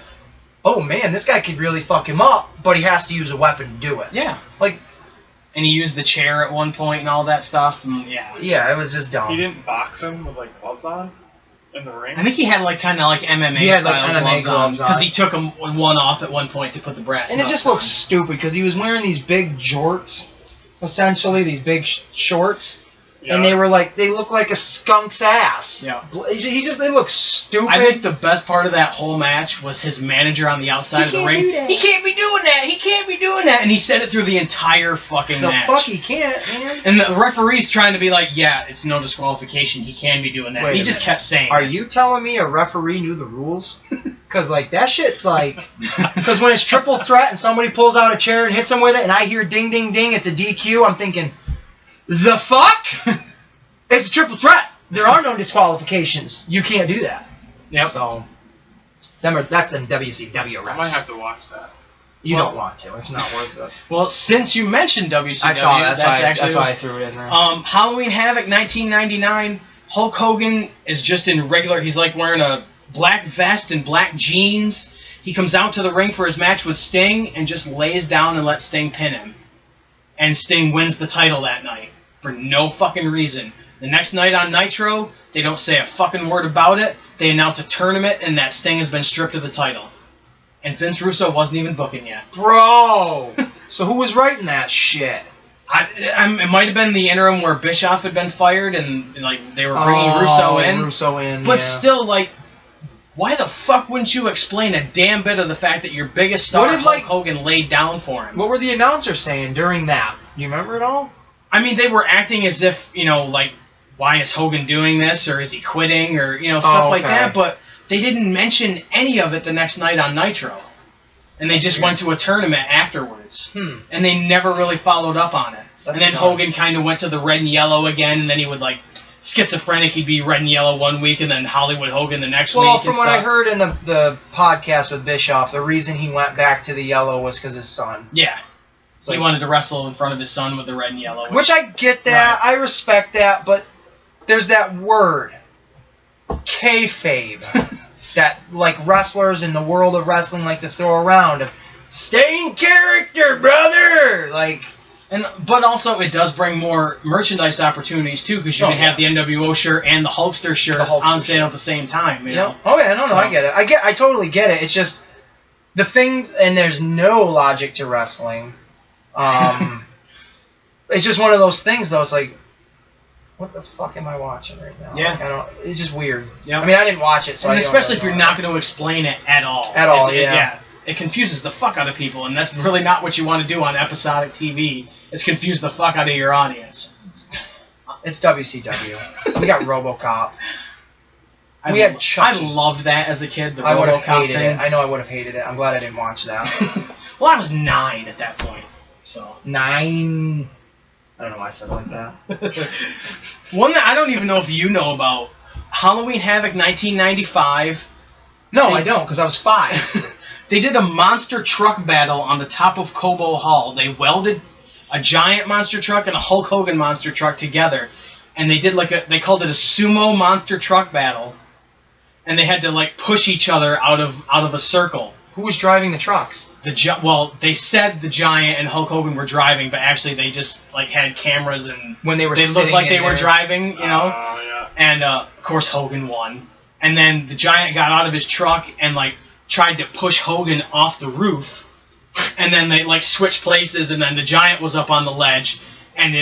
oh man, this guy could really fuck him up, but he has to use a weapon to do it. Yeah. Like, and he used the chair at one point and all that stuff. And yeah, it was just dumb. He didn't box him with like gloves on in the ring. I think he had like kind of like MMA He had, style like, MMA gloves on. because he took him one off at one point to put the brass. And it knucks just on. looks stupid because he was wearing these big jorts, essentially, these big shorts. Yeah. And they look like a skunk's ass. Yeah. They look stupid. I think the best part of that whole match was his manager on the outside of the ring. do that. He can't be doing that. He can't be doing that. And he said it through the entire fucking The match. fuck he can't, man. And the referee's trying to be like, yeah, it's no disqualification. He can be doing that. Wait He a just minute. kept saying Are it. you telling me a referee knew the rules? Because, like, that shit's like... Because when it's triple threat and somebody pulls out a chair and hits him with it and I hear ding, ding, ding, it's a DQ, I'm thinking, the fuck? It's a triple threat. There are no disqualifications. You can't do that. Yep. So, that's the WCW refs. I might have to watch that. You Well- don't want to. It's not worth it. Well, since you mentioned WCW, I saw that. that's why I threw it in there. Halloween Havoc 1999. Hulk Hogan is just in regular. He's like wearing a black vest and black jeans. He comes out to the ring for his match with Sting and just lays down and lets Sting pin him. And Sting wins the title that night for no fucking reason. The next night on Nitro, they don't say a fucking word about it. They announce a tournament and that Sting has been stripped of the title. And Vince Russo wasn't even booking yet. Bro! So who was writing that shit? It might have been the interim where Bischoff had been fired and like they were bringing Russo in. But yeah. still, like, why the fuck wouldn't you explain a damn bit of the fact that your biggest star, What did, Hulk like- Hogan, laid down for him? What were the announcers saying during that? Do you remember it all? I mean, they were acting as if, like, why is Hogan doing this, or is he quitting, or, stuff like okay. that, but they didn't mention any of it the next night on Nitro. And they just went to a tournament afterwards. And they never really followed up on it. That's and then bizarre. Hogan kind of went to the red and yellow again, and then he would, like, schizophrenic, he'd be red and yellow one week, and then Hollywood Hogan the next week. Well, from and what stuff. I heard in the podcast with Bischoff, the reason he went back to the yellow was because his son. Yeah. So he wanted to wrestle in front of his son with the red and yellow. Which I get that, Right. I respect that, but there's that word, kayfabe, that like wrestlers in the world of wrestling like to throw around. Of, stay in character, brother. Like, But also, it does bring more merchandise opportunities, too, because you can have the NWO shirt and the Hulkster shirt The Hulkster on sale shirt. at the same time. You know? Oh yeah, no, So- I get it. I totally get it. It's just the things, and there's no logic to wrestling. It's just one of those things, though. It's like, what the fuck am I watching right now? Yeah. Like, I don't. It's just weird. Yep. I mean, I didn't watch it, so And I don't especially if really you're know. not going to explain it at all. At all, Yeah. It confuses the fuck out of people, and that's really not what you want to do on episodic TV, is confuse the fuck out of your audience. It's WCW. We got RoboCop. I We had I Chucky. loved that as a kid, the I would have RoboCop hated thing. it. I know I would have hated it. I'm glad I didn't watch that. Well, I was 9 at that point, so... 9. I don't know why I said it like that. One that I don't even know if you know about, Halloween Havoc 1995. No, I don't, because I was 5. They did a monster truck battle on the top of Cobo Hall. They welded a giant monster truck and a Hulk Hogan monster truck together, and they did they called it a sumo monster truck battle, and they had to like push each other out of a circle. Who was driving the trucks? They said the Giant and Hulk Hogan were driving, but actually they just like had cameras and When they were they looked sitting like in they were there. driving, Oh, yeah. And of course Hogan won. And then the Giant got out of his truck and like tried to push Hogan off the roof. And then they like switched places, and then the Giant was up on the ledge, and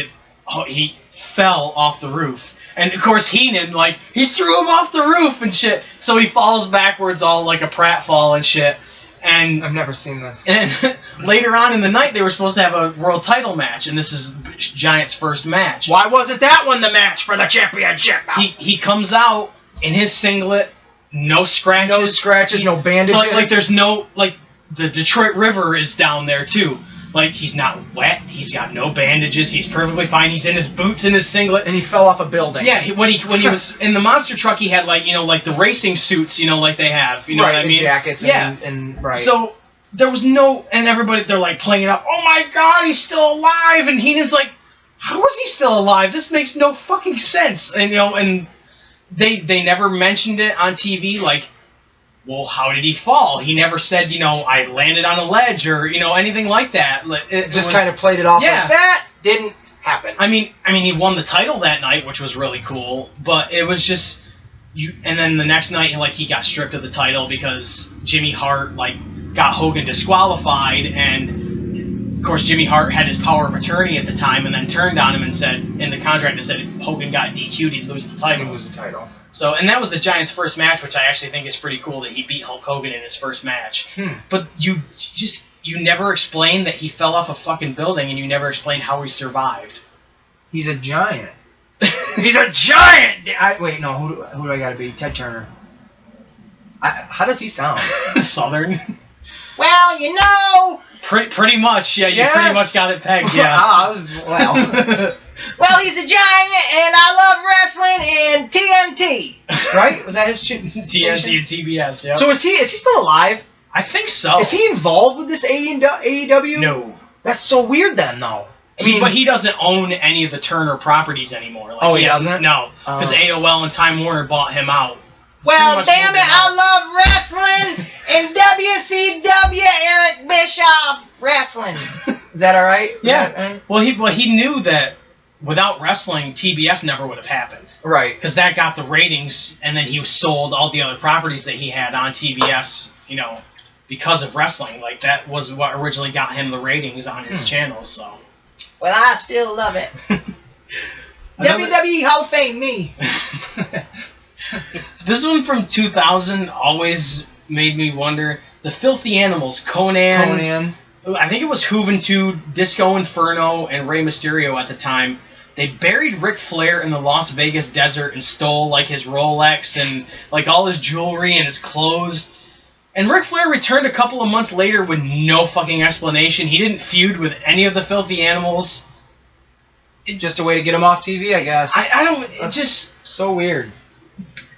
he fell off the roof. And of course Heenan, like, he threw him off the roof and shit. So he falls backwards all like a pratfall and shit. And I've never seen this. And later on in the night, they were supposed to have a world title match, and this is Giant's first match. Why wasn't that one the match for the championship? He comes out in his singlet, no scratches. No scratches, no bandages. Like there's no, like, the Detroit River is down there, too. Like, he's not wet, he's got no bandages, he's perfectly fine, he's in his boots and his singlet. And he fell off a building. Yeah, when he was in the monster truck, he had, like, you know, like the racing suits, you know, like they have. You know what I mean? Jackets and right. So, there was no, and everybody, they're like playing it up, oh my god, he's still alive, and Heenan's like, how is he still alive? This makes no fucking sense. And, you know, and they never mentioned it on TV, like, well, how did he fall? He never said, you know, I landed on a ledge or, you know, anything like that. It just kind of played it off yeah. like that didn't happen. I mean, he won the title that night, which was really cool, but it was just, and then the next night, like, he got stripped of the title because Jimmy Hart, like, got Hogan disqualified, and, of course, Jimmy Hart had his power of attorney at the time and then turned on him and said, in the contract, it said if Hogan got DQ'd, he'd lose the title. He'd lose the title. So, and that was the Giant's first match, which I actually think is pretty cool that he beat Hulk Hogan in his first match. But you never explained that he fell off a fucking building, and you never explained how he survived. He's a giant. He's a giant! Wait, no, who do I gotta be? Ted Turner. How does he sound? Southern. Well, you know... Pretty much, yeah. You pretty much got it pegged, yeah. Well, he's a giant, and I love wrestling and TNT. Right? Was that his shit? TNT and TBS, yeah. So is he still alive? I think so. Is he involved with this AEW? No. That's so weird then, though. But he doesn't own any of the Turner properties anymore. Like, he doesn't? No, because AOL and Time Warner bought him out. Well, damn it, I love wrestling and WCW Eric Bischoff wrestling. Is that all right? Yeah. Well, he knew that without wrestling, TBS never would have happened. Right. Because that got the ratings, and then he sold all the other properties that he had on TBS, you know, because of wrestling. Like, that was what originally got him the ratings on his channels, so. Well, I still love it. WWE Hall of Fame, me. This one from 2000 always made me wonder. The Filthy Animals, Conan. I think it was Juventud, Disco Inferno, and Rey Mysterio at the time. They buried Ric Flair in the Las Vegas desert and stole, like, his Rolex and, like, all his jewelry and his clothes. And Ric Flair returned a couple of months later with no fucking explanation. He didn't feud with any of the Filthy Animals. Just a way to get him off TV, I guess. I don't... It's just... So weird.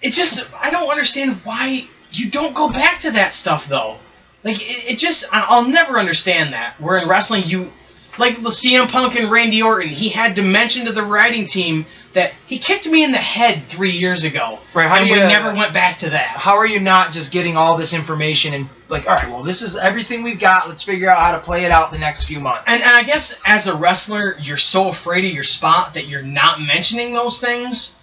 It just... I don't understand why you don't go back to that stuff, though. Like, it just... I'll never understand that. Where in wrestling, you... Like, the CM Punk and Randy Orton, he had to mention to the writing team that he kicked me in the head 3 years ago. Right, and we never went back to that. How are you not just getting all this information and, like, all right, well, this is everything we've got. Let's figure out how to play it out the next few months. And I guess as a wrestler, you're so afraid of your spot that you're not mentioning those things.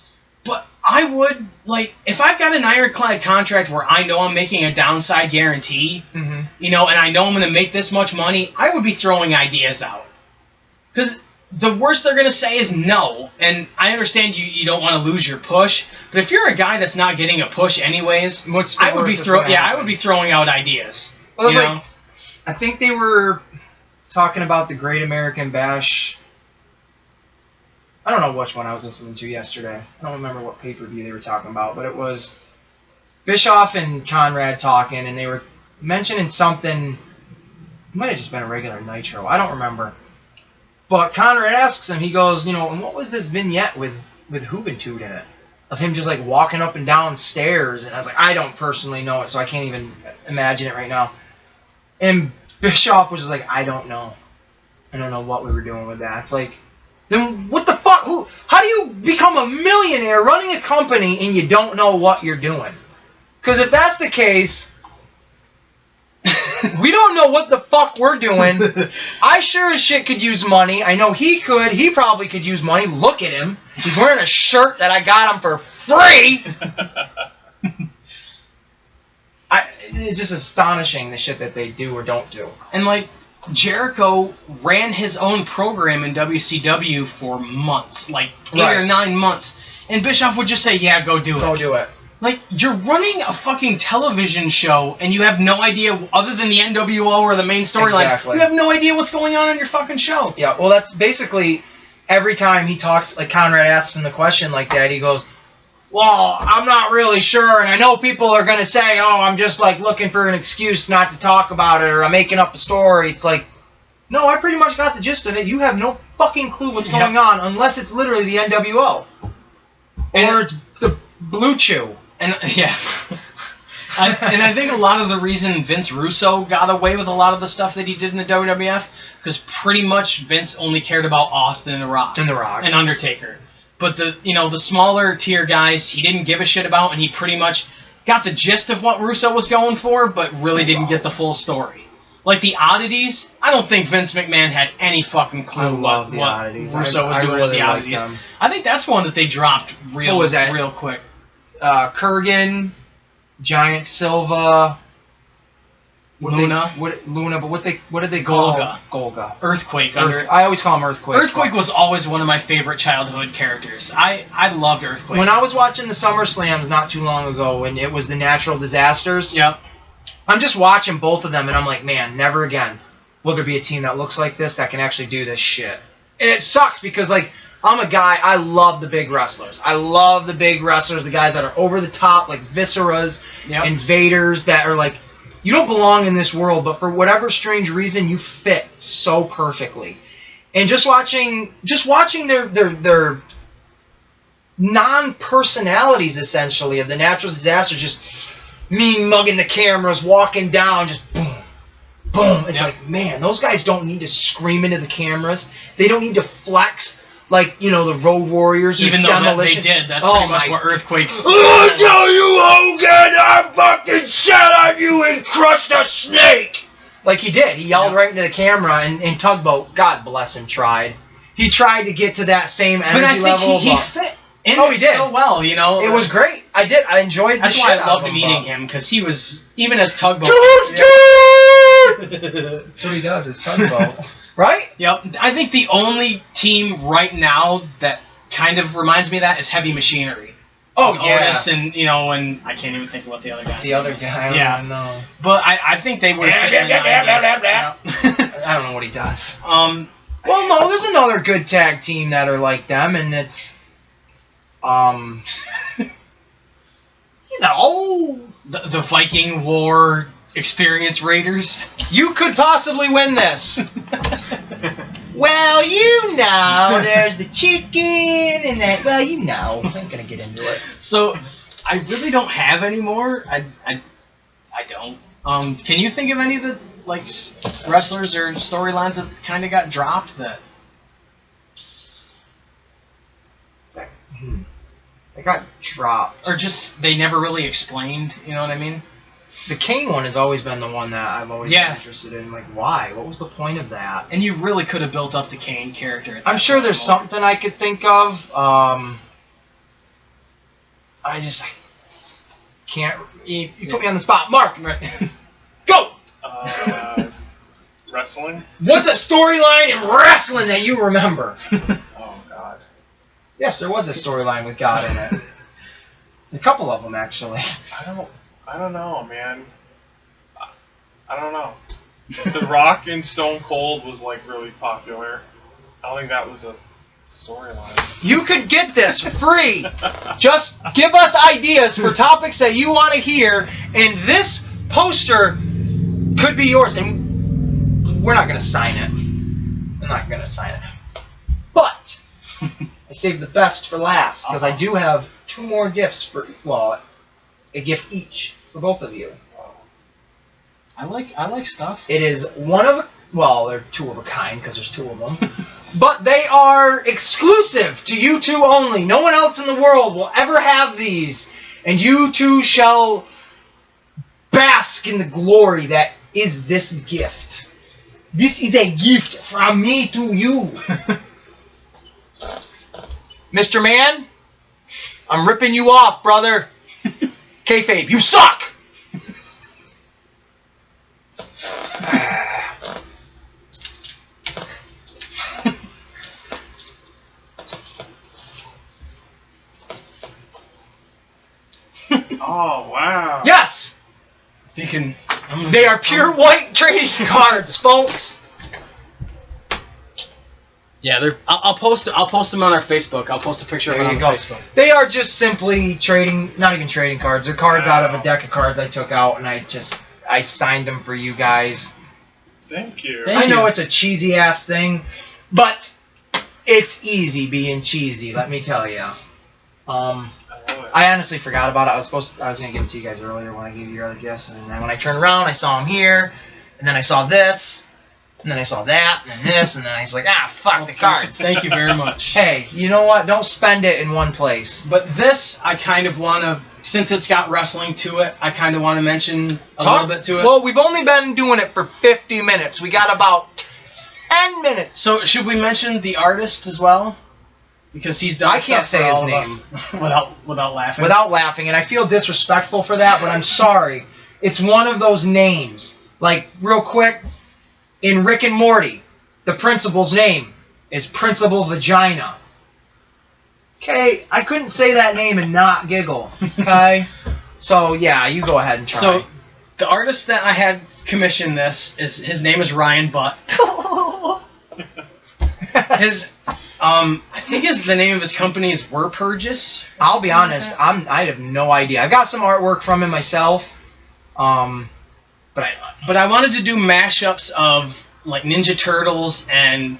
But I would, like, if I've got an ironclad contract where I know I'm making a downside guarantee, you know, and I know I'm going to make this much money, I would be throwing ideas out. Because the worst they're going to say is no. And I understand you don't want to lose your push, but if you're a guy that's not getting a push anyways, I would be throwing out ideas. Well, like, I think they were talking about the Great American Bash. I don't know which one I was listening to yesterday. I don't remember what pay-per-view they were talking about, but it was Bischoff and Conrad talking, and they were mentioning something. It might have just been a regular Nitro. I don't remember. But Conrad asks him, he goes, you know, and what was this vignette with Juventud in it? Of him just, like, walking up and down stairs. And I was like, I don't personally know it, so I can't even imagine it right now. And Bischoff was just like, I don't know. I don't know what we were doing with that. It's like, then what the fuck? How do you become a millionaire running a company and you don't know what you're doing? Because if that's the case, we don't know what the fuck we're doing. I sure as shit could use money. I know he could. He probably could use money. Look at him. He's wearing a shirt that I got him for free. It's just astonishing the shit that they do or don't do. And, like, Jericho ran his own program in WCW for months, like 8 or 9 months. And Bischoff would just say, yeah, go do it. Go do it. Like, you're running a fucking television show, and you have no idea, other than the NWO or the main storylines, Exactly. you have no idea what's going on your fucking show. Yeah, well, that's basically every time he talks, like Conrad asks him the question like that, he goes, well, I'm not really sure, and I know people are going to say, oh, I'm just, like, looking for an excuse not to talk about it, or I'm making up a story. It's like, no, I pretty much got the gist of it. You have no fucking clue what's going on, unless it's literally the NWO. Or it's the Blue Chew. And, yeah. I think a lot of the reason Vince Russo got away with a lot of the stuff that he did in the WWF, because pretty much Vince only cared about Austin and The Rock. And Undertaker. But the smaller tier guys, he didn't give a shit about, and he pretty much got the gist of what Russo was going for, but really didn't get the full story. Like the Oddities, I don't think Vince McMahon had any fucking clue what Russo was doing with the Oddities. I think that's one that they dropped real quick. Kurgan, Giant Silva, Luna, but what did they call Golga. Earthquake. I always call him Earthquake. Earthquake was always one of my favorite childhood characters. I loved Earthquake. When I was watching the SummerSlams not too long ago, and it was the natural disasters. Yep. I'm just watching both of them, and I'm like, man, never again will there be a team that looks like this that can actually do this shit. And it sucks because, like, I'm a guy, I love the big wrestlers. I love the big wrestlers, the guys that are over the top, like Visceras and Vaders that are like, you don't belong in this world, but for whatever strange reason, you fit so perfectly. And just watching their non-personalities, essentially, of the natural disasters, just mean mugging the cameras, walking down, just boom, boom. It's like, man, those guys don't need to scream into the cameras. They don't need to flex like, the Road Warriors or Even though Demolition. they did. That's pretty much what Earthquake's... I'll tell you, Hogan, I fucking sat on you and crushed a snake! Like he did. He yelled right into the camera, and Tugboat, God bless him, tried. He tried to get to that same energy level. But I think he fit in it so well, It was great. I did. I enjoyed the shit out of him. That's why I loved meeting him, because he was, even as Tugboat... That's what he does, is Tugboat. Right? Yep. I think the only team right now that kind of reminds me of that is Heavy Machinery. Oh, yeah. Otis and, and I can't even think of what the other guy is. The other guy, I don't know. But I think they would fit in the 90s. I don't know what he does. Well, no, there's another good tag team that are like them, and it's, the Viking War Experience Raiders. You could possibly win this. Well, there's the chicken and that. Well, I'm not gonna get into it. So, I really don't have any more. I don't. Can you think of any of the wrestlers or storylines that kind of got dropped that? They got dropped, or just they never really explained. You know what I mean? The Kane one has always been the one that I've always been interested in. Like, why? What was the point of that? And you really could have built up the Kane character. I'm sure there's something I could think of. I can't. You put me on the spot. Mark, go! Wrestling? What's a storyline in wrestling that you remember? Oh, God. Yes, there was a storyline with God in it. A couple of them, actually. I don't know, man. I don't know. The Rock and Stone Cold was really popular. I don't think that was a storyline. You could get this free. Just give us ideas for topics that you want to hear, and this poster could be yours. And we're not going to sign it. I'm not going to sign it. But I saved the best for last, because I do have 2 more gifts for, a gift each for both of you. I like stuff. It is they're 2 of a kind because there's 2 of them. But they are exclusive to you 2 only. No one else in the world will ever have these. And you 2 shall bask in the glory that is this gift. This is a gift from me to you. Mr. Man, I'm ripping you off, brother. Kayfabe, you suck! Oh, wow. Yes! You can. They are pure white trading cards, folks. Yeah, they're. I'll post them on our Facebook. I'll post a picture of it There on you the go. Facebook. They are just simply trading, not even trading cards. They're cards out of a deck of cards I took out, and I signed them for you guys. Thank you. Thank I know you. it's a cheesy ass thing, but it's easy being cheesy. Let me tell you. I love it. I honestly forgot about it. I was gonna give it to you guys earlier when I gave you your other gifts, and then when I turned around, I saw them here, and then I saw this, and then I saw that, and then this, and then I was like, fuck the cards. Thank you very much. Hey, you know what? Don't spend it in one place. But this, I kind of want to, since it's got wrestling to it, I kind of want to mention a little bit to it. Well, we've only been doing it for 50 minutes. We got about 10 minutes. So should we mention the artist as well? Because he's done. I can't stuff say for his all of name. us without laughing. Without laughing, and I feel disrespectful for that, but I'm sorry. It's one of those names. Like, real quick, in Rick and Morty, the principal's name is Principal Vagina. Okay, I couldn't say that name and not giggle. Okay? So, yeah, you go ahead and try. So the artist that I had commission this his name is Ryan Butt. I think the name of his company is Werpurgis. I'll be honest, I have no idea. I've got some artwork from him myself, but I wanted to do mashups of like Ninja Turtles and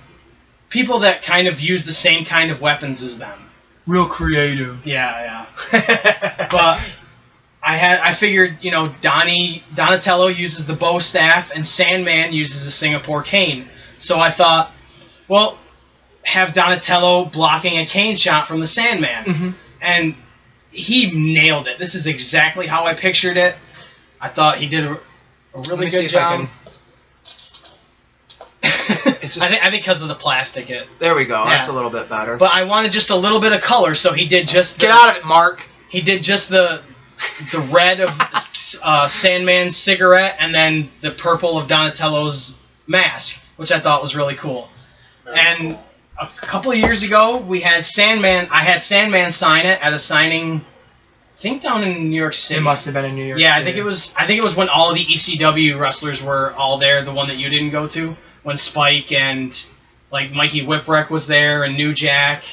people that kind of use the same kind of weapons as them. real creative. Yeah. But I figured, Donatello uses the bow staff and Sandman uses the Singapore cane. So I thought, well, have Donatello blocking a cane shot from the Sandman. Mm-hmm. And he nailed it. This is exactly how I pictured it. I thought he did a really good job. It's just, I think because of the plastic. there we go. Yeah. That's a little bit better. But I wanted just a little bit of color, so he did just... Get out of it, Mark. He did just the red of Sandman's cigarette and then the purple of Donatello's mask, which I thought was really cool. And a couple of years ago, we had Sandman. I had Sandman sign it at a signing, I think down in New York City. It must have been in New York Yeah, City. I think it was when all of the ECW wrestlers were all there. The one that you didn't go to, when Spike and like Mikey Whipwreck was there and New Jack.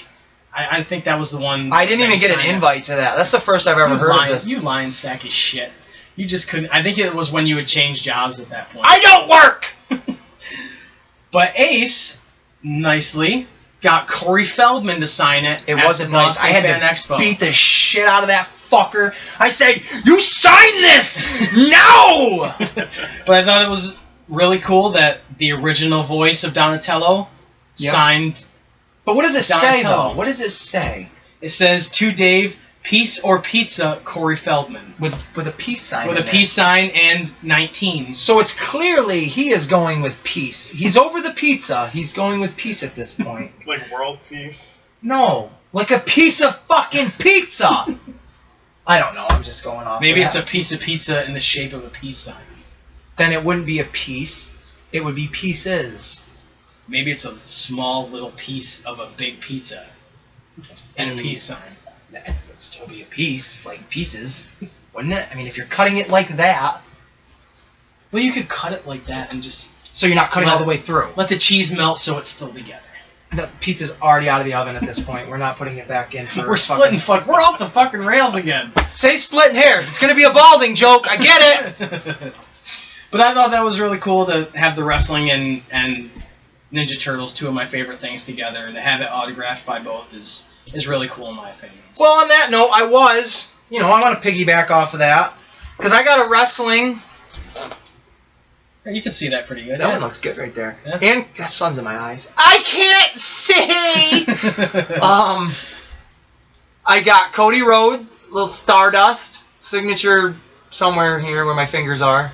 I think that was the one. I didn't even get an invite to that. That's the first I've ever heard of this. You lying sack of shit. You just couldn't. I think it was when you had changed jobs at that point. I don't work! But Ace, nicely, got Corey Feldman to sign it. It at wasn't the nice. I Boston had Fan to Expo. beat the shit out of that fucker. I said, you sign this! No! But I thought it was really cool that the original voice of Donatello signed. But what does it say, Donatello. though? What does it say? It says, to Dave, peace or pizza, Corey Feldman. With a peace sign. With in a there. peace sign and 19. So it's clearly he is going with peace. He's over the pizza. He's going with peace at this point. Like world peace. No. Like a piece of fucking pizza! I don't know. I'm just going off. Maybe of it's that. a piece of pizza in the shape of a peace sign. Then it wouldn't be a piece. It would be pieces. Maybe it's a small little piece of a big pizza. And a peace sign. That would still be a piece, like pieces, wouldn't it? I mean, if you're cutting it like that, Well, you could cut it like that and just so you're not cutting all the way through. let the cheese melt so it's still together. The pizza's already out of the oven at this point. We're not putting it back in for We're splitting We're off the fucking rails again. Say splitting hairs. It's gonna be a balding joke. I get it. But I thought that was really cool to have the wrestling and Ninja Turtles, two of my favorite things, together, and to have it autographed by both is really cool in my opinion. Well, on that note, I want to piggyback off of that because I got a wrestling. You can see that pretty good. That one looks good right there. Yeah. And got sun's in my eyes. I can't see. I got Cody Rhodes, little Stardust signature somewhere here where my fingers are,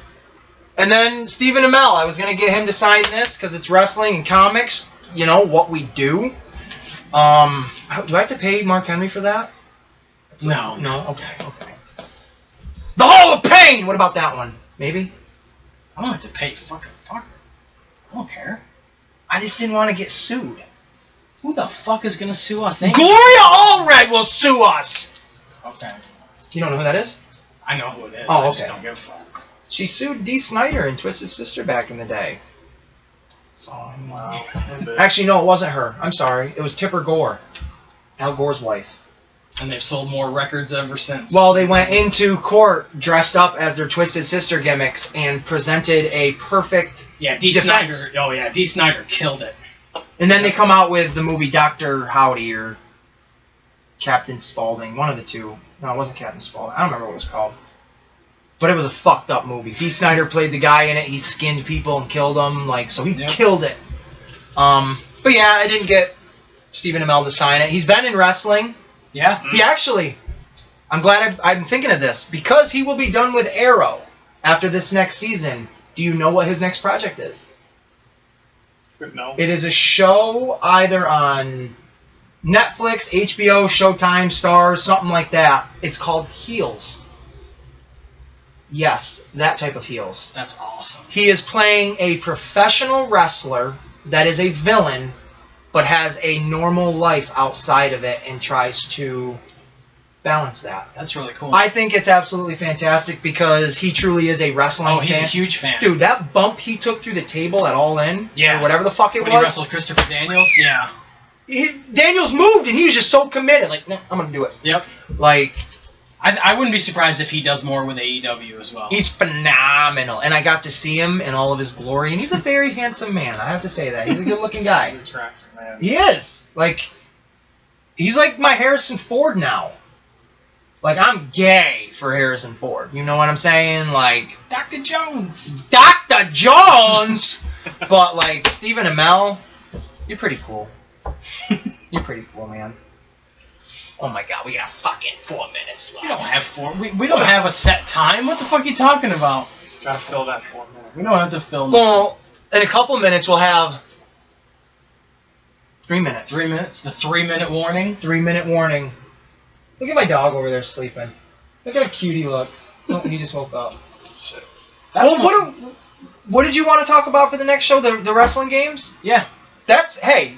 and then Stephen Amell. I was gonna get him to sign this because it's wrestling and comics. You know what we do. Do I have to pay Mark Henry for that? No. Okay. The Hall of Pain. What about that one? Maybe. I don't have to pay fucker. I don't care. I just didn't want to get sued. Who the fuck is gonna sue us? Gloria Allred will sue us. Okay. You don't know who that is? I know who it is. Oh, I just okay. don't give a fuck. She sued Dee Snider and Twisted Sister back in the day. So, Wow. actually, no, it wasn't her. I'm sorry. It was Tipper Gore, Al Gore's wife. And they've sold more records ever since. Well, they went into court dressed up as their Twisted Sister gimmicks and presented a perfect yeah, Dee defense. Snider. Oh yeah, Dee Snider killed it. And then they come out with the movie Dr. Howdy or Captain Spaulding, one of the two. No, it wasn't Captain Spaulding. I don't remember what it was called. But it was a fucked up movie. Dee Snider played the guy in it. He skinned people and killed them. So he killed it. But yeah, I didn't get Stephen Amell to sign it. He's been in wrestling. Yeah. He actually, I'm glad I'm thinking of this, because he will be done with Arrow after this next season. Do you know what his next project is? No. It is a show either on Netflix, HBO, Showtime, Starz, something like that. It's called Heels. Yes, that type of Heels. That's awesome. He is playing a professional wrestler that is a villain, but has a normal life outside of it and tries to balance that. That's really cool. I think it's absolutely fantastic because he truly is a wrestling fan. Oh, he's a huge fan. Dude, that bump he took through the table at All In, Yeah. or whatever the fuck it when was. he wrestled Christopher Daniels, yeah. Daniels moved and he was just so committed. Nah, I'm going to do it. Yep. I wouldn't be surprised if he does more with AEW as well. He's phenomenal. And I got to see him in all of his glory. And he's a very handsome man. I have to say that. He's a good-looking guy. He's an attractive man. He is. He's like my Harrison Ford now. I'm gay for Harrison Ford. You know what I'm saying? Dr. Jones! Dr. Jones! But, Stephen Amell, you're pretty cool. You're pretty cool, man. Oh my god, we got fucking 4 minutes left. We don't have 4. We don't have a set time. What the fuck are you talking about? Gotta fill that 4 minutes. We don't have to film. Well, in a couple minutes, we'll have 3 minutes. 3 minutes. The 3-minute warning. 3-minute warning. Look at my dog over there sleeping. Look at how cute he looks. Oh, he just woke up. Shit. What did you want to talk about for the next show? The wrestling games? Yeah. Hey,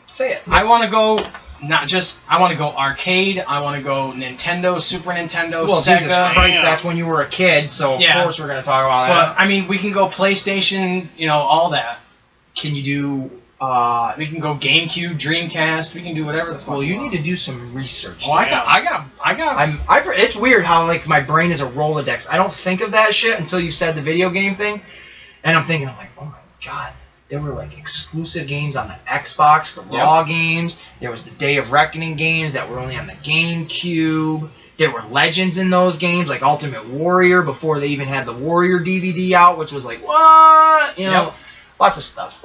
say it. I want to go. I want to go arcade. I want to go Nintendo, Super Nintendo, Well, Sega. Jesus Christ, that's when you were a kid, so of course we're going to talk about that. But, we can go PlayStation, all that. Can you do... we can go GameCube, Dreamcast. We can do whatever the fuck. Well, you want. need to do some research. Oh, I got. It's weird how, my brain is a Rolodex. I don't think of that shit until you said the video game thing. And I'm thinking, oh my god. There were exclusive games on the Xbox, the Raw games. There was the Day of Reckoning games that were only on the GameCube. There were legends in those games, like Ultimate Warrior, before they even had the Warrior DVD out, which was what? Lots of stuff.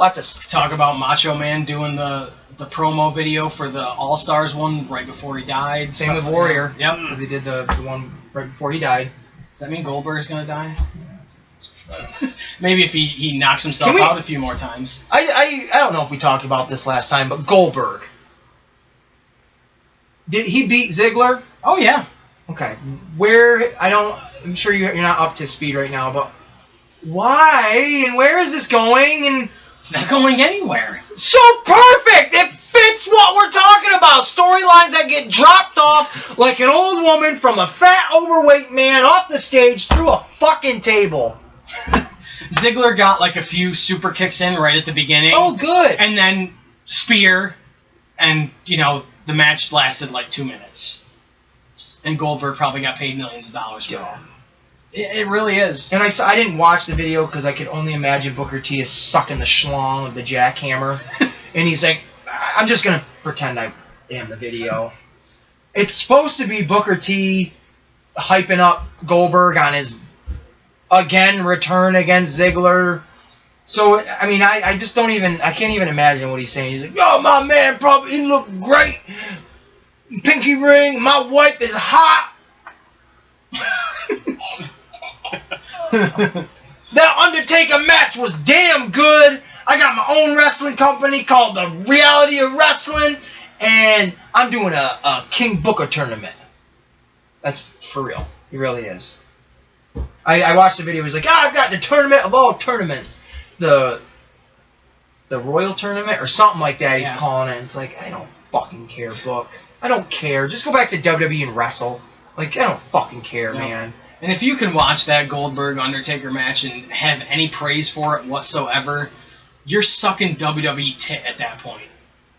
Talk about Macho Man doing the promo video for the All Stars one right before he died. Same with Warrior. Yep. Because he did the one right before he died. Does that mean Goldberg's gonna die? Maybe if he knocks himself out a few more times. I don't know if we talked about this last time, but Goldberg. Did he beat Ziggler? Oh yeah. Okay. I'm sure you're not up to speed right now, but why and where is this going? And it's not going anywhere. So perfect! It fits what we're talking about. Storylines that get dropped off like an old woman from a fat, overweight man off the stage through a fucking table. Ziggler got a few super kicks in right at the beginning. Oh, good. And then spear, and the match lasted 2 minutes. And Goldberg probably got paid millions of dollars for it. It really is. And I didn't watch the video because I could only imagine Booker T is sucking the schlong of the jackhammer. And he's like, I'm just going to pretend I am the video. It's supposed to be Booker T hyping up Goldberg on his, return against Ziggler. So, I just I can't even imagine what he's saying. He's like, yo, my man, he looked great. Pinky ring, my wife is hot. That Undertaker match was damn good. I got my own wrestling company called The Reality of Wrestling, and I'm doing a King Booker tournament. That's for real. He really is. I watched the video. He's like, I've got the tournament of all tournaments. The Royal Tournament or something like that he's calling it. It's like, I don't fucking care, Book. I don't care. Just go back to WWE and wrestle. I don't fucking care, man. And if you can watch that Goldberg-Undertaker match and have any praise for it whatsoever, you're sucking WWE tit at that point.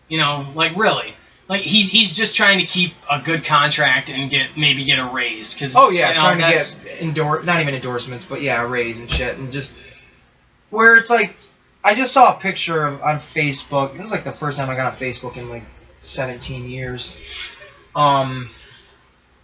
You know, like, really. Like, he's just trying to keep a good contract and maybe get a raise. Cause, oh, yeah, you know, trying to get, not even endorsements, but yeah, a raise and shit. And just, where it's like, I just saw a picture on Facebook. It was like the first time I got on Facebook in like 17 years. It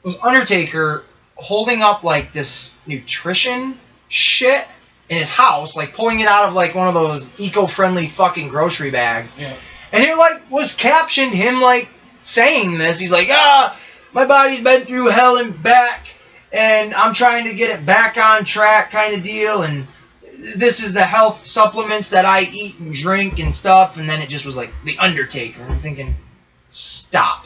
was Undertaker holding up like this nutrition shit in his house, like pulling it out of like one of those eco-friendly fucking grocery bags. Yeah. And it like was captioned him like saying this. He's like, my body's been through hell and back, and I'm trying to get it back on track kind of deal, and this is the health supplements that I eat and drink and stuff. And then it just was like The Undertaker. And I'm thinking, stop.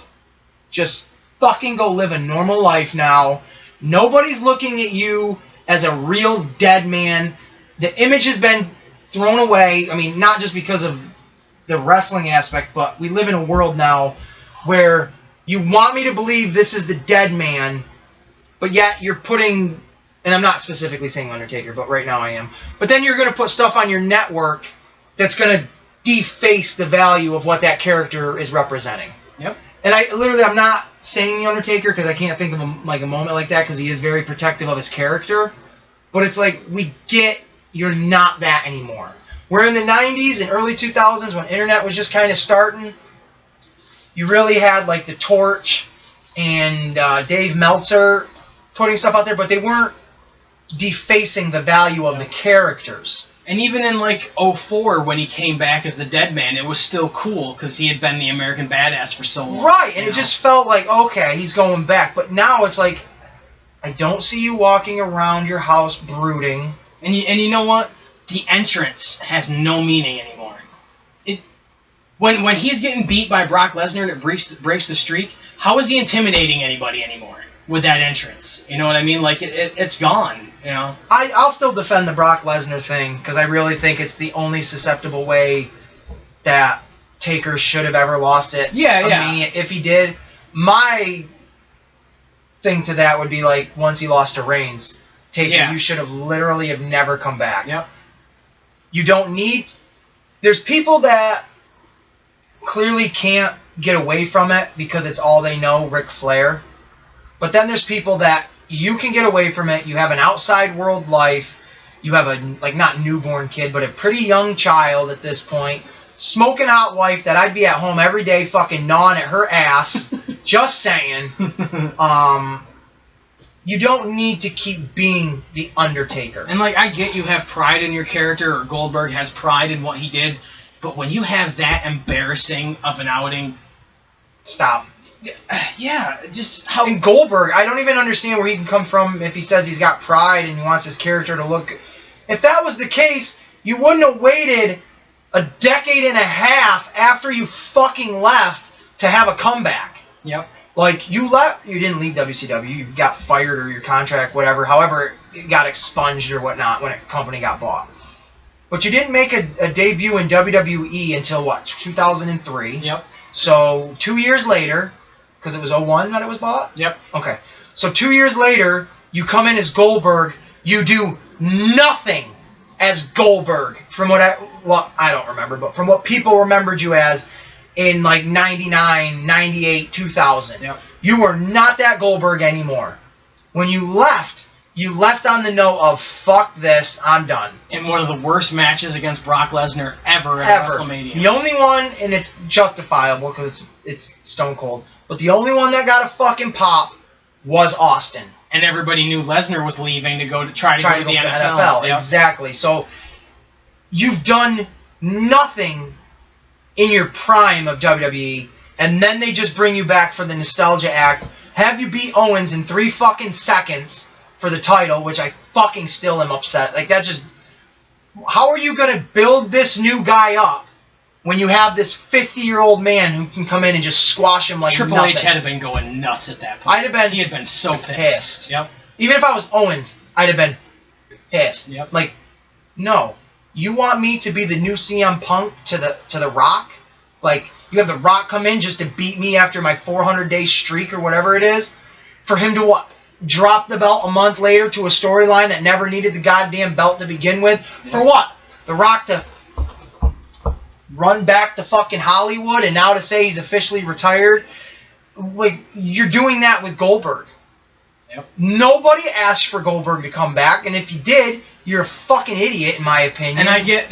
Just fucking go live a normal life now. Nobody's looking at you as a real dead man. The image has been thrown away. I mean, not just because of the wrestling aspect, but we live in a world now where you want me to believe this is the dead man, but yet you're putting, and I'm not specifically saying Undertaker, but right now I am, but then you're going to put stuff on your network that's going to deface the value of what that character is representing. Yep. And I'm not saying The Undertaker because I can't think of a moment like that because he is very protective of his character. But it's like, we get you're not that anymore. Where in the 90s and early 2000s when internet was just kind of starting, you really had like The Torch and Dave Meltzer putting stuff out there, but they weren't defacing the value of the characters. And even in, like, 2004, when he came back as the Dead Man, it was still cool, because he had been the American Badass for so long. Right, and it just felt like, okay, he's going back. But now it's like, I don't see you walking around your house brooding. And you know what? The entrance has no meaning anymore. When he's getting beat by Brock Lesnar and it breaks the streak, how is he intimidating anybody anymore with that entrance? You know what I mean? Like, it's gone. You know, I'll still defend the Brock Lesnar thing because I really think it's the only susceptible way that Taker should have ever lost it. Yeah. I mean, if he did, my thing to that would be like once he lost to Reigns, Taker, you should have literally have never come back. Yep. You don't need. There's people that clearly can't get away from it because it's all they know, Ric Flair. But then there's people that you can get away from it. You have an outside world life. You have a, like, not newborn kid, but a pretty young child at this point. Smoking hot wife that I'd be at home every day fucking gnawing at her ass. Just saying. You don't need to keep being the Undertaker. And, like, I get you have pride in your character, or Goldberg has pride in what he did, but when you have that embarrassing of an outing... Stop. Yeah, just how... And Goldberg, I don't even understand where he can come from if he says he's got pride and he wants his character to look... If that was the case, you wouldn't have waited a decade and a half after you fucking left to have a comeback. Yep. Like, you didn't leave WCW, you got fired or your contract, whatever, however it got expunged or whatnot when a company got bought. But you didn't make a debut in WWE until, what, 2003? Yep. So, 2 years later... Because it was 2001 that it was bought? Yep. Okay. So 2 years later, you come in as Goldberg. You do nothing as Goldberg from what I don't remember, but from what people remembered you as in like 99, 98, 2000. Yep. You were not that Goldberg anymore. When you left on the note of, fuck this, I'm done. In one of the worst matches against Brock Lesnar ever at WrestleMania. The only one, and it's justifiable because it's Stone Cold, but the only one that got a fucking pop was Austin. And everybody knew Lesnar was leaving to try to go to the NFL. Yep. Exactly. So you've done nothing in your prime of WWE, and then they just bring you back for the nostalgia act, have you beat Owens in 3 fucking seconds for the title, which I fucking still am upset. Like, that just... How are you going to build this new guy up when you have this 50-year-old man who can come in and just squash him like Triple nothing? H had been going nuts at that point. He had been so pissed. Yep. Even if I was Owens, I'd have been pissed. Yep. Like, no. You want me to be the new CM Punk to the Rock? Like, you have the Rock come in just to beat me after my 400-day streak or whatever it is? For him to what? drop the belt a month later to a storyline that never needed the goddamn belt to begin with. Yeah. For what? The Rock to run back to fucking Hollywood and now to say he's officially retired? Like, you're doing that with Goldberg. Yep. Nobody asked for Goldberg to come back, and if you did, you're a fucking idiot, in my opinion. And I get,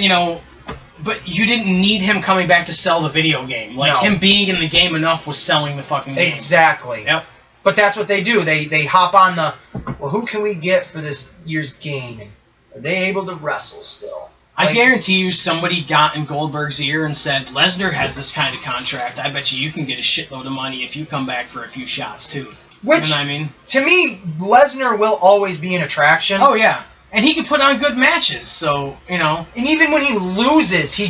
but you didn't need him coming back to sell the video game. Like, him being in the game enough was selling the fucking game. Exactly. Yep. But that's what they do. They hop on the, well, who can we get for this year's game? Are they able to wrestle still? I guarantee you somebody got in Goldberg's ear and said, Lesnar has this kind of contract. I bet you can get a shitload of money if you come back for a few shots, too. Which, you know what I mean? To me, Lesnar will always be an attraction. Oh, yeah. And he can put on good matches, so, And even when he loses, he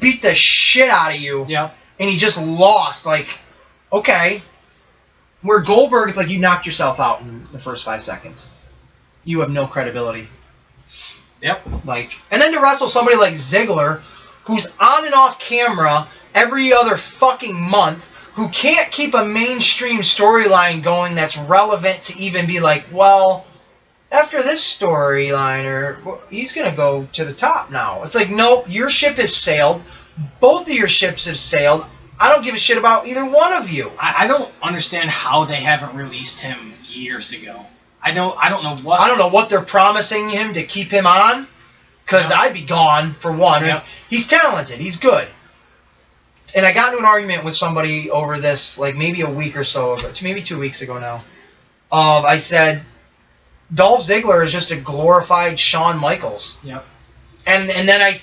beat the shit out of you. Yeah. And he just lost. Like, okay. Where Goldberg, it's like you knocked yourself out in the first 5 seconds. You have no credibility. Yep. And then to wrestle somebody like Ziggler, who's on and off camera every other fucking month, who can't keep a mainstream storyline going that's relevant to even be like, well, after this storyline, he's going to go to the top now. It's like, nope, your ship has sailed. Both of your ships have sailed. I don't give a shit about either one of you. I don't understand how they haven't released him years ago. I don't know what they're promising him to keep him on, because I'd be gone for one. Yeah. He's talented. He's good. And I got into an argument with somebody over this, like maybe a week or so ago, maybe 2 weeks ago now. I said, Dolph Ziggler is just a glorified Shawn Michaels. Yep. And then I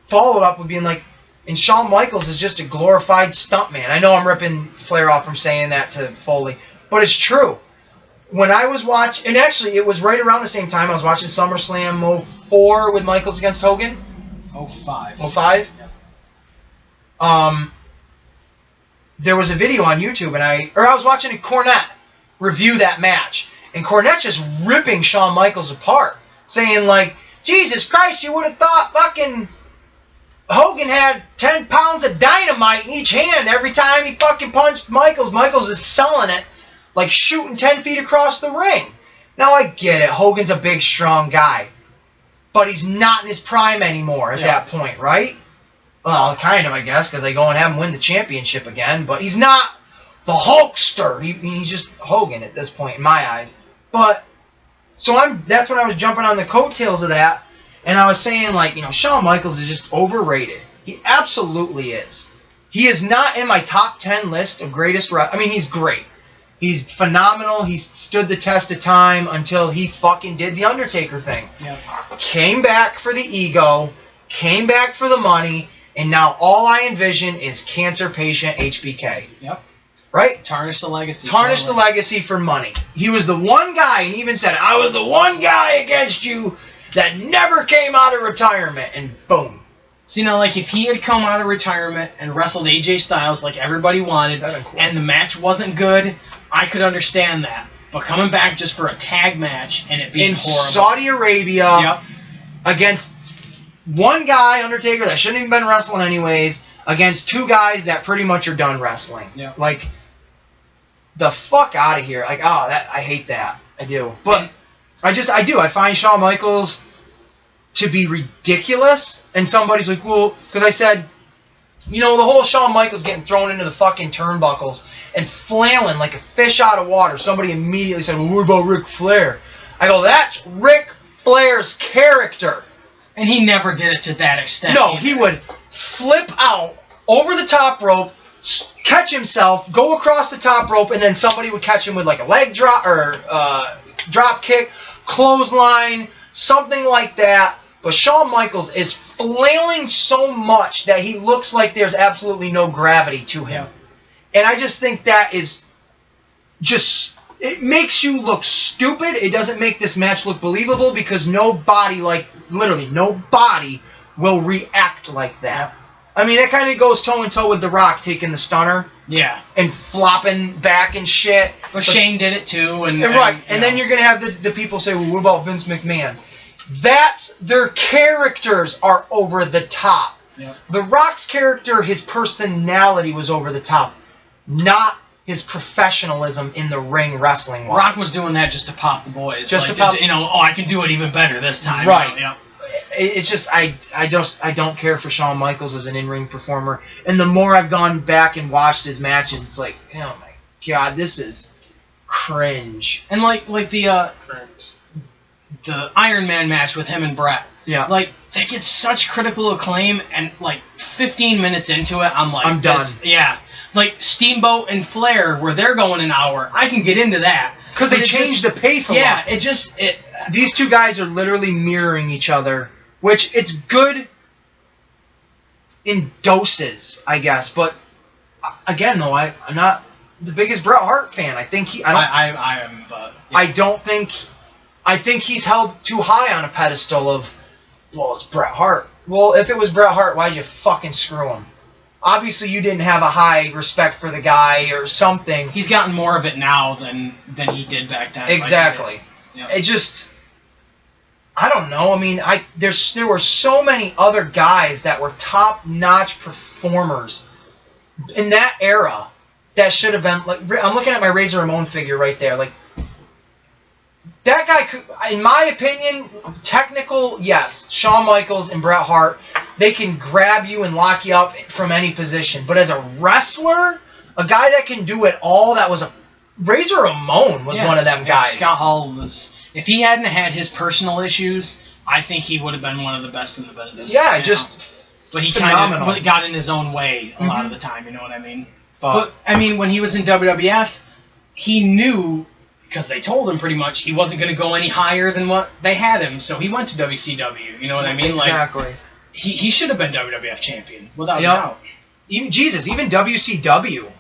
followed up with being like, and Shawn Michaels is just a glorified stuntman. I know I'm ripping Flair off from saying that to Foley, but it's true. When I was watching, and actually it was right around the same time I was watching SummerSlam 04 with Michaels against Hogan. 05. 05? There was a video on YouTube, and I was watching a Cornette review that match, and Cornette's just ripping Shawn Michaels apart, saying like, Jesus Christ, you would have thought fucking Hogan had 10 pounds of dynamite in each hand every time he fucking punched Michaels. Michaels is selling it like shooting 10 feet across the ring. Now I get it, Hogan's a big, strong guy, but he's not in his prime anymore at that point, right? Well, kind of, I guess, because they go and have him win the championship again. But he's not the Hulkster. He's just Hogan at this point, in my eyes. But so that's when I was jumping on the coattails of that, and I was saying like, Shawn Michaels is just overrated. He absolutely is. He is not in my top 10 list of greatest. He's great. He's phenomenal. He stood the test of time until he fucking did the Undertaker thing. Yep. Came back for the ego. Came back for the money. And now all I envision is cancer patient HBK. Yep. Right? Tarnish the legacy. Tarnish the legacy for money. He was the one guy, and he even said, I was the one guy against you that never came out of retirement. And boom. See, now, like, if he had come out of retirement and wrestled AJ Styles like everybody wanted, cool, and the match wasn't good, I could understand that. But coming back just for a tag match and it being horrible. Saudi Arabia against one guy, Undertaker, that shouldn't even been wrestling anyways, against two guys that pretty much are done wrestling. Yep. Like, the fuck out of here. Like, I hate that. I do. But I do. I find Shawn Michaels to be ridiculous. And somebody's like, well, because I said, the whole Shawn Michaels getting thrown into the fucking turnbuckles and flailing like a fish out of water. Somebody immediately said, well, what about Ric Flair? I go, that's Ric Flair's character. And he never did it to that extent. No, either. He would flip out over the top rope, catch himself, go across the top rope, and then somebody would catch him with like a leg drop or drop kick, clothesline, something like that. But Shawn Michaels is flailing so much that he looks like there's absolutely no gravity to him. And I just think that is just... It makes you look stupid. It doesn't make this match look believable because nobody will react like that. I mean, that kind of goes toe-and-toe with The Rock taking the stunner. Yeah. And flopping back and shit. But Shane did it too. And then you're going to have the people say, well, what about Vince McMahon? Their characters are over the top. Yep. The Rock's character, his personality was over the top. Not his professionalism in the ring wrestling wise. Rock was doing that just to pop the boys. Just like, to pop, I can do it even better this time. Right. You know, It's just I don't care for Shawn Michaels as an in-ring performer. And the more I've gone back and watched his matches, it's like, oh my god, this is cringe. And like the Correct. the Iron Man match with him and Brett. Yeah. Like, they get such critical acclaim, and like 15 minutes into it, I'm like, I'm done. Yeah. Like Steamboat and Flair, where they're going an hour, I can get into that. Because they changed the pace a lot. Yeah, These two guys are literally mirroring each other, which it's good in doses, I guess. But again, though, I'm not the biggest Bret Hart fan. I think I am, but yeah. I think he's held too high on a pedestal of, well, it's Bret Hart. Well, if it was Bret Hart, why'd you fucking screw him? Obviously, you didn't have a high respect for the guy or something. He's gotten more of it now than he did back then. Exactly. Yeah. It just, I don't know. I mean, there were so many other guys that were top-notch performers in that era that should have been, like, I'm looking at my Razor Ramon figure right there. Like, that guy could, in my opinion, technical, yes, Shawn Michaels and Bret Hart, they can grab you and lock you up from any position. But as a wrestler, a guy that can do it all, Razor Ramon was one of them guys. Scott Hall was, if he hadn't had his personal issues, I think he would have been one of the best in the business. Yeah, just but he phenomenal. kind of got in his own way a lot of the time, you know what I mean? But I mean, when he was in WWF, he knew, because they told him pretty much he wasn't going to go any higher than what they had him, so he went to WCW, you know what I mean? Exactly. Like, he should have been WWF champion, without a doubt. Even WCW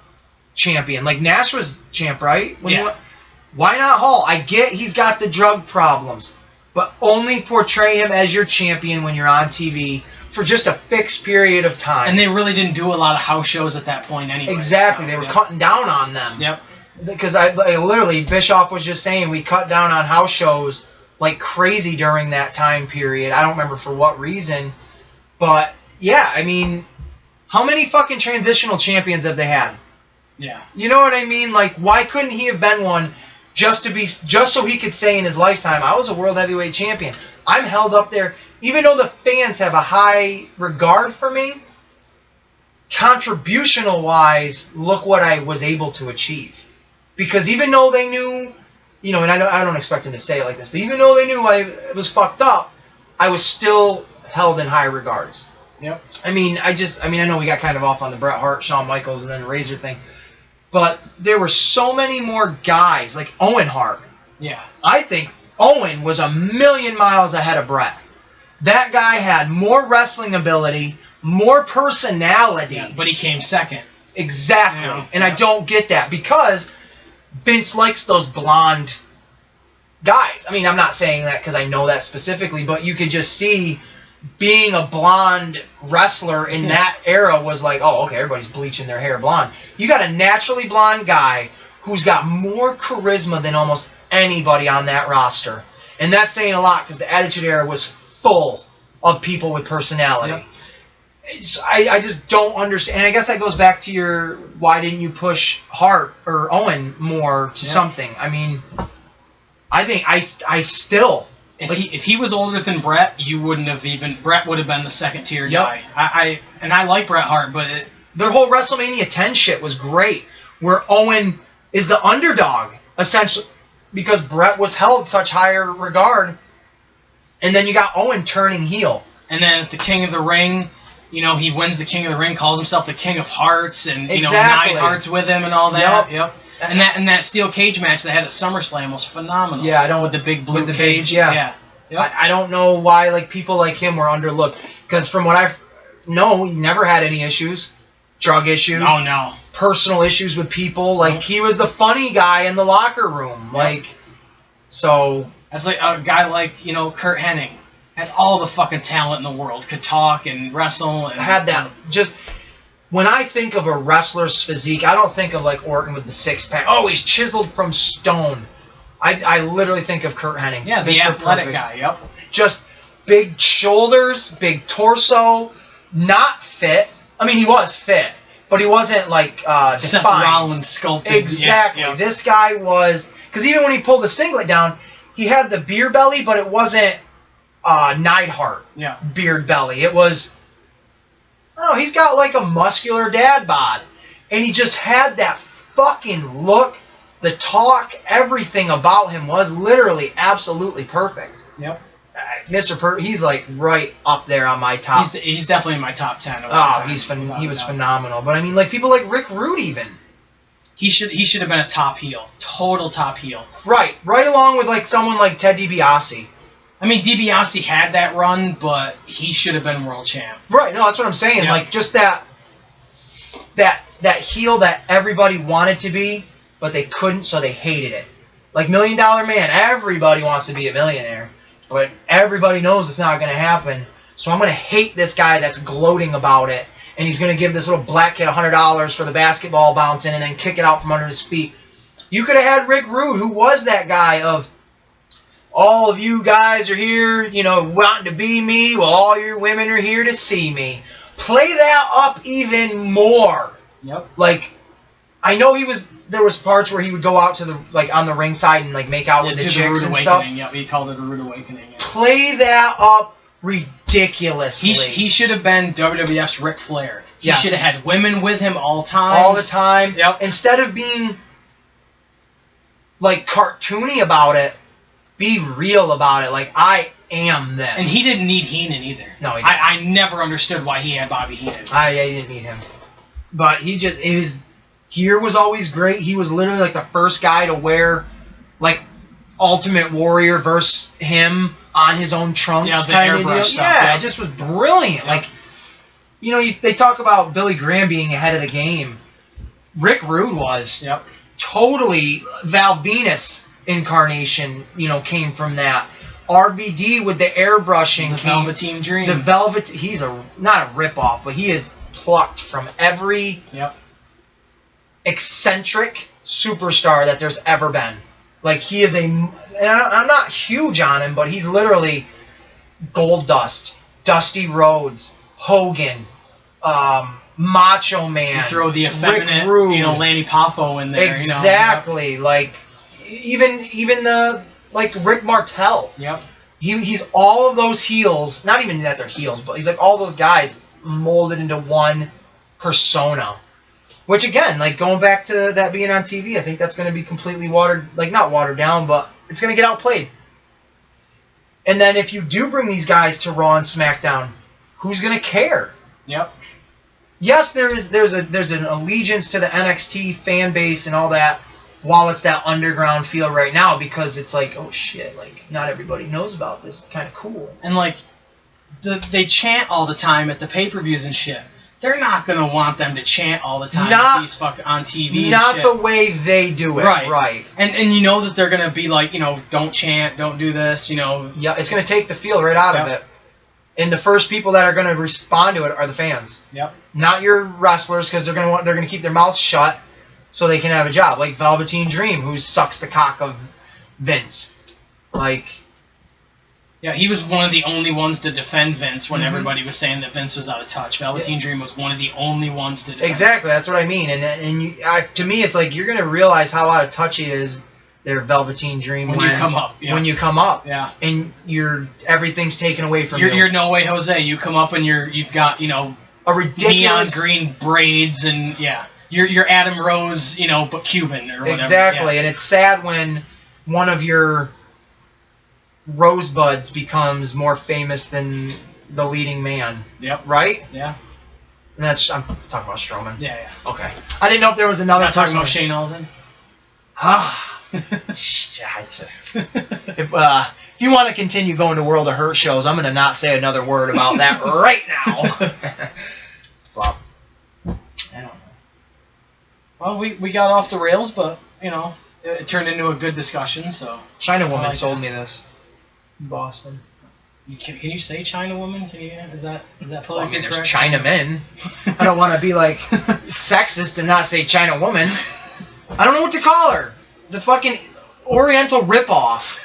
champion. Like, Nash was champ, right? Why not Hall? I get he's got the drug problems, but only portray him as your champion when you're on TV for just a fixed period of time. And they really didn't do a lot of house shows at that point anyway. Exactly. So, they were cutting down on them. Yep. Because I literally, Bischoff was just saying we cut down on house shows like crazy during that time period. I don't remember for what reason. But, yeah, I mean, how many fucking transitional champions have they had? Yeah. You know what I mean? Like, why couldn't he have been one just so he could say in his lifetime, I was a world heavyweight champion. I'm held up there. Even though the fans have a high regard for me, contributional-wise, look what I was able to achieve. Because even though they knew, you know, and I don't expect him to say it like this, but even though they knew I was fucked up, I was still held in high regards. Yep. I know we got kind of off on the Bret Hart, Shawn Michaels, and then Razor thing, but there were so many more guys, like Owen Hart. Yeah. I think Owen was a million miles ahead of Bret. That guy had more wrestling ability, more personality. Yeah, but he came second. Exactly. Yeah. And I don't get that because Vince likes those blonde guys. I mean, I'm not saying that because I know that specifically, but you could just see being a blonde wrestler in that era was like, oh, okay, everybody's bleaching their hair blonde. You got a naturally blonde guy who's got more charisma than almost anybody on that roster. And that's saying a lot because the Attitude Era was full of people with personality. Yep. I just don't understand. And I guess that goes back to your why didn't you push Hart or Owen more to something? I mean, I think I still... If he was older than Bret, you wouldn't have even... Bret would have been the second tier guy. I like Bret Hart, but... Their whole WrestleMania 10 shit was great, where Owen is the underdog, essentially, because Bret was held such higher regard, and then you got Owen turning heel. And then at the King of the Ring, you know, he wins the King of the Ring, calls himself the King of Hearts, and, you know, 9 hearts with him and all that. Yep. And that steel cage match they had at SummerSlam was phenomenal. Yeah, I don't... With the big blue cage. Yeah. Yep. I don't know why people like him were underlooked. Because from what I know, he never had any issues. Drug issues. Oh, no. Personal issues with people. Like, he was the funny guy in the locker room. Like, so... That's like a guy like, you know, Kurt Hennig. Had all the fucking talent in the world. Could talk and wrestle. And had that. Just... When I think of a wrestler's physique, I don't think of like Orton with the six-pack. Oh, he's chiseled from stone. I literally think of Kurt Hennig. Yeah, the Mr. athletic Perfect. guy, yep. Just big shoulders, big torso, not fit. I mean, he was fit, but he wasn't like Seth defined. Rollins sculpted. Exactly. Yeah. This guy was, because even when he pulled the singlet down, he had the beer belly, but it wasn't Neidhart beard belly. It was, he's got like a muscular dad bod, and he just had that fucking look. The talk, everything about him was literally absolutely perfect. Yep. He's like right up there on my top. He's definitely in my top 10. He was phenomenal. But I mean, like people like Rick Rude even. He should have been a top heel, total top heel. Right along with like someone like Ted DiBiase. I mean, DiBiase had that run, but he should have been world champ. Right, no, that's what I'm saying. Yeah. Like just that heel that everybody wanted to be, but they couldn't, so they hated it. Like $1 Million Man, everybody wants to be a millionaire, but everybody knows it's not going to happen. So I'm going to hate this guy that's gloating about it, and he's going to give this little black kid $100 for the basketball bouncing and then kick it out from under his feet. You could have had Rick Rude, who was that guy of, all of you guys are here, wanting to be me, well, all your women are here to see me. Play that up even more. Yep. Like, I know there was parts where he would go out to the, like, on the ringside and, like, make out with the chicks and stuff. Yeah, he called it a rude awakening. Yeah. Play that up ridiculously. He should have been WWF's Ric Flair. He Yes. should have had women with him all time. All the time. Yep. Instead of being, like, cartoony about it, be real about it. Like, I am this. And he didn't need Heenan either. No, he didn't. I never understood why he had Bobby Heenan. I didn't need him. But his gear was always great. He was literally like the first guy to wear like Ultimate Warrior versus him on his own trunks. Yeah, the kind of airbrush deal. stuff. Yeah, Yeah. it just was brilliant. Yeah. Like, they talk about Billy Graham being ahead of the game. Rick Rude was. Yep. Totally. Val Venus incarnation, came from that. RVD with the airbrushing The came. Velveteen Dream. He's not a ripoff, but he is plucked from every eccentric superstar that there's ever been. Like, he is and I'm not huge on him, but he's literally Goldust, Dusty Rhodes, Hogan, Macho Man. You throw the effeminate, Rick Rude. Lanny Poffo in there. Exactly. Like, even the, like, Rick Martel. Yep. He's all of those heels, not even that they're heels, but he's like all those guys molded into one persona. Which, again, like, going back to that being on TV, I think that's going to be completely not watered down, but it's going to get outplayed. And then if you do bring these guys to Raw and SmackDown, who's going to care? Yep. Yes, there's an allegiance to the NXT fan base and all that, while it's that underground feel right now, because it's like, oh shit, like, not everybody knows about this. It's kind of cool. And, like, they chant all the time at the pay-per-views and shit. They're not going to want them to chant all the time on TV Not and shit. the way they do it. Right. And you know that they're going to be like, don't chant, don't do this, Yeah, it's going to take the feel right out of it. And the first people that are going to respond to it are the fans. Yep. Not your wrestlers, because they're going to keep their mouths shut so they can have a job. Like Velveteen Dream, who sucks the cock of Vince. Like... Yeah, he was one of the only ones to defend Vince when everybody was saying that Vince was out of touch. Velveteen Dream was one of the only ones to defend. Exactly, that's what I mean. To me, it's like you're going to realize how out of touch it is, their Velveteen Dream, when you come up. Yeah. When you come up. Yeah. And everything's taken away from you. You're No Way Jose. You come up and you've got, a ridiculous... neon green braids and, You're Adam Rose, but Cuban or whatever. Exactly, yeah. And it's sad when one of your rosebuds becomes more famous than the leading man. Yep. Right? Yeah. And I'm talking about Strowman. Yeah. Okay. I didn't know if there was another Not talking about Shane Alden. If you want to continue going to World of Hurt shows, I'm going to not say another word about that right now. Well, I don't know. Well, we got off the rails, but, it turned into a good discussion, so... China Woman sold me this. Boston. Can you say China Woman? Is that politically Well, I mean, there's correct? China men. I don't want to be like sexist and not say China Woman. I don't know what to call her. The fucking Oriental ripoff.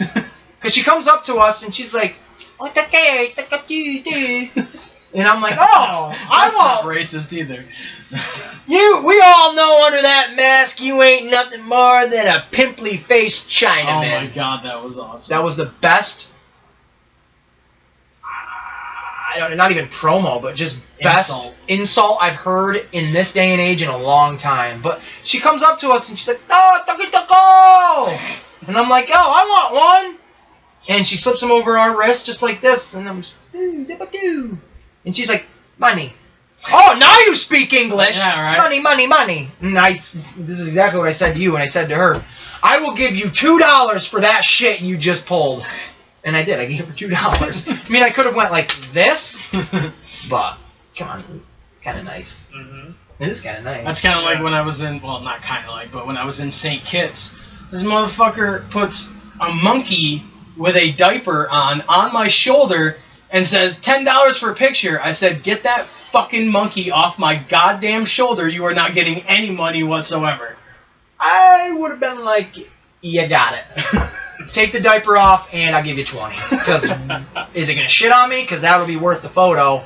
Because she comes up to us and she's like, And I'm like, oh, That's not racist either. we all know under that mask you ain't nothing more than a pimply-faced Chinaman. Oh my god, that was awesome. That was the best, not even promo, but just best insult I've heard in this day and age in a long time. But she comes up to us and she's like, "Oh, taco!" And I'm like, "Oh, I want one." And she slips them over our wrist just like this, and I'm just, and she's like, "Money." Oh, now you speak English. Yeah, right. Money, money, money. And this is exactly what I said to you, and I said to her, "I will give you $2 for that shit you just pulled." And I did. I gave her $2. I mean, I could have went like this, but come on, kind of nice. Mm-hmm. It is kind of nice. That's kind of like when I was in, well, not kind of like, but when I was in St. Kitts, this motherfucker puts a monkey with a diaper on my shoulder and says, $10 for a picture. I said, get that fucking monkey off my goddamn shoulder. You are not getting any money whatsoever. I would have been like, you got it. Take the diaper off and I'll give you 20. Because is it going to shit on me? Because that'll be worth the photo.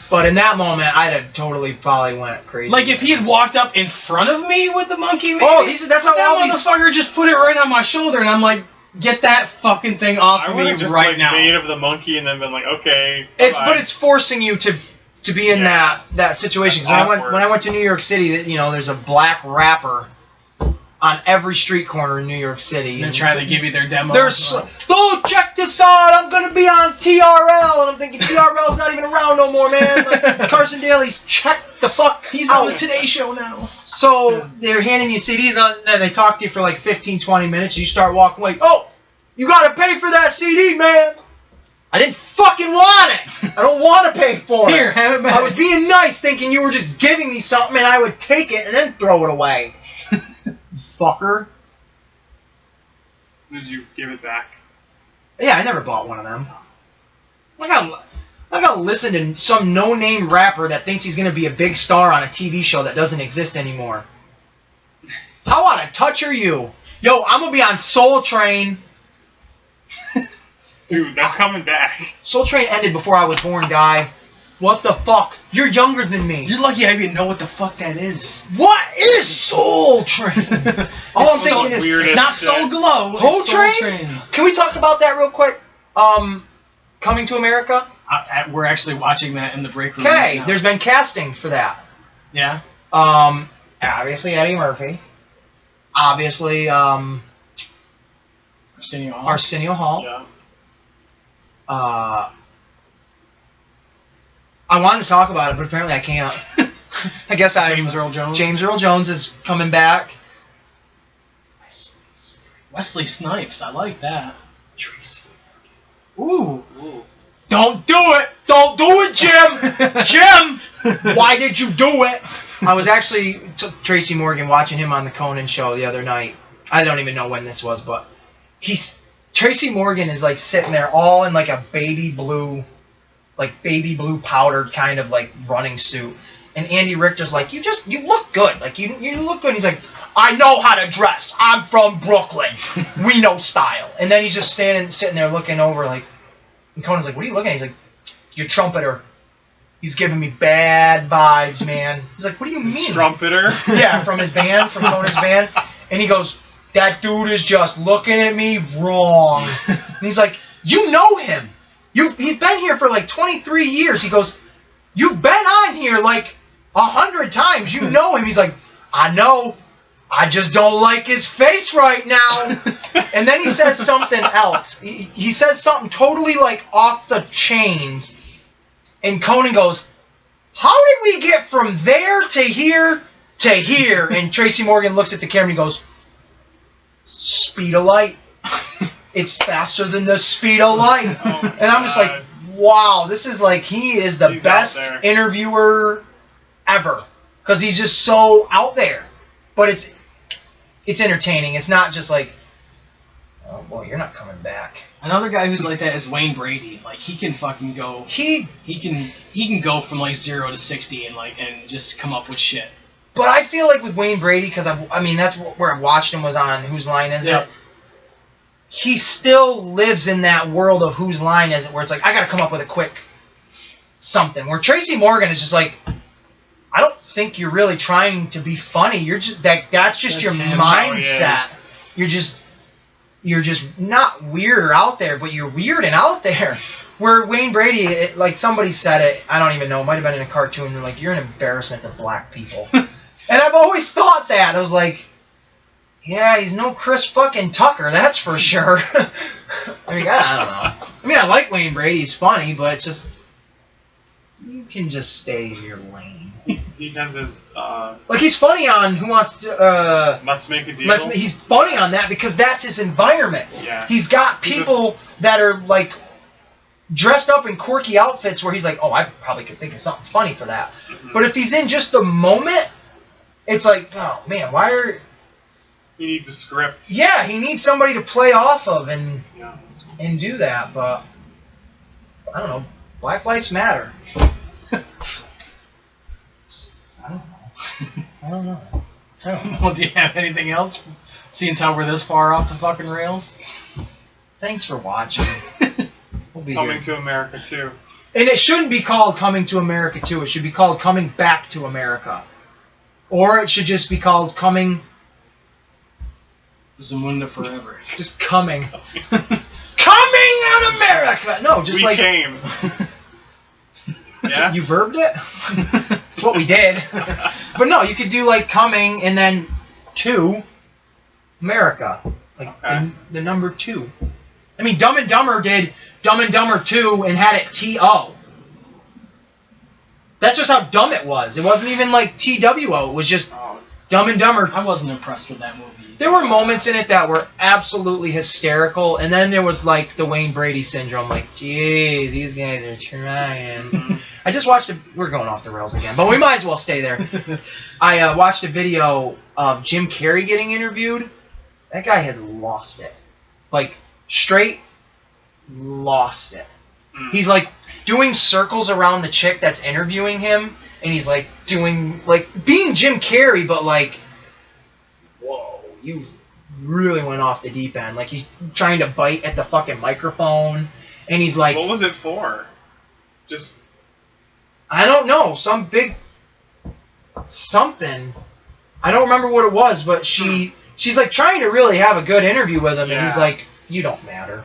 But in that moment, I'd have totally probably went crazy. Like if he had walked up in front of me with the monkey, maybe. Oh, that's how all that these motherfucker just put it right on my shoulder, and I'm like, get that fucking thing off I of would me have just right like now. made of the monkey and then been like, okay. But it's forcing you to be in that situation. Because when I went to New York City, there's a black rapper on every street corner in New York City. And they're trying to give you their demo. Oh, check this out, I'm going to be on TRL. And I'm thinking, TRL's not even around no more, man. Like, Carson Daly's check the fuck He's out. on the Today Show now. So they're handing you CDs, and they talk to you for like 15, 20 minutes. And you start walking away. Oh, you got to pay for that CD, man. I didn't fucking want it. I don't want to pay for it. Here, have it back. I was being nice, thinking you were just giving me something, and I would take it and then throw it away. Fucker. Did you give it back? Yeah, I never bought one of them. I gotta listen to some no-name rapper that thinks he's gonna be a big star on a TV show that doesn't exist anymore. How out of touch are you? Yo, I'm gonna be on Soul Train. Dude, that's coming back. Soul Train ended before I was born, guy. What the fuck? You're younger than me. You're lucky I even know what the fuck that is. What is Soul Train? All I'm thinking is, it's not Soul Glow. Soul it's Soul Train? Can we talk about that real quick? Coming to America? We're actually watching that in the break room. Okay, right there's been casting for that. Yeah. Obviously Eddie Murphy. Obviously, Arsenio Hall. Yeah. I wanted to talk about it, but apparently I can't. I guess James Earl Jones. James Earl Jones is coming back. Wesley Snipes. I like that. Tracy. Ooh. Don't do it! Don't do it, Jim! Jim! Why did you do it? I was actually Tracy Morgan watching him on the Conan show the other night. I don't even know when this was, but Tracy Morgan is like sitting there all in like a baby blue powdered kind of like running suit. And Andy Richter's like, you look good. Like you look good. And he's like, I know how to dress. I'm from Brooklyn. We know style. And then he's just sitting there looking over like, and Conan's like, what are you looking at? He's like, your trumpeter. He's giving me bad vibes, man. He's like, what do you mean? Trumpeter? Yeah, from his band, from Conan's band. And he goes, that dude is just looking at me wrong. And he's like, you know him. He's been here for like 23 years. He goes, you've been on here like 100 times. You know him. He's like, I know. I just don't like his face right now. And then he says something else. He says something totally like off the chains. And Conan goes, how did we get from there to here to here? And Tracy Morgan looks at the camera and he goes, speed of light. It's faster than the speed of light. Oh, and I'm just like, wow, this is like, he is the best interviewer ever. Because he's just so out there. But it's entertaining. It's not just like, oh boy, you're not coming back. Another guy who's like that is Wayne Brady. Like he can fucking go. He can go from like 0 to 60 and just come up with shit. But I feel like with Wayne Brady, because that's where I watched him was on Whose Line Is It. He still lives in that world of Whose Line Is It, where it's like I got to come up with a quick something. Where Tracy Morgan is just like, I don't think you're really trying to be funny. You're just that's just your him. mindset. You're just not weird or out there, but you're weird and out there. Where Wayne Brady, like somebody said it, I don't even know, it might have been in a cartoon, they're like, you're an embarrassment to black people. And I've always thought that. I was like, yeah, he's no Chris fucking Tucker, that's for sure. I mean, I don't know. I mean, I like Wayne Brady, he's funny, but it's just, you can just stay in your lane. He has his like, he's funny on Who Wants to Let's Make a Deal. He's funny on that because that's his environment. Yeah. He's got people that are like dressed up in quirky outfits where he's like, oh, I probably could think of something funny for that. Mm-hmm. But if he's in just the moment, it's like, oh man, why are... He needs a script. Yeah, he needs somebody to play off of and do that, but I don't know. Black Lives Matter. I don't know. Well, do you have anything else? Seeing as how we're this far off the fucking rails? Thanks for watching. We'll be Coming here. to America, too. And it shouldn't be called Coming to America 2. It should be called Coming Back to America. Or it should just be called Coming... Zamunda forever. Just coming. Coming on America! No, just we like... came. Yeah? You verbed it? That's what we did. But no, you could do like coming and then to America. Like the number 2. I mean, Dumb and Dumber did Dumb and Dumber 2 and had it T-O. That's just how dumb it was. It wasn't even like T-W-O. It was just Dumb and Dumber. I wasn't impressed with that movie. There were moments in it that were absolutely hysterical, and then there was like the Wayne Brady syndrome. Like, geez, these guys are trying. I just watched we're going off the rails again, but we might as well stay there. I watched a video of Jim Carrey getting interviewed. That guy has lost it. Like, straight lost it. He's like doing circles around the chick that's interviewing him, and he's like doing, like, being Jim Carrey, but like, whoa, you really went off the deep end. Like, he's trying to bite at the fucking microphone, and he's like... What was it for? Just... I don't know. Some big... something. I don't remember what it was, but she's like trying to really have a good interview with him, and he's like, you don't matter.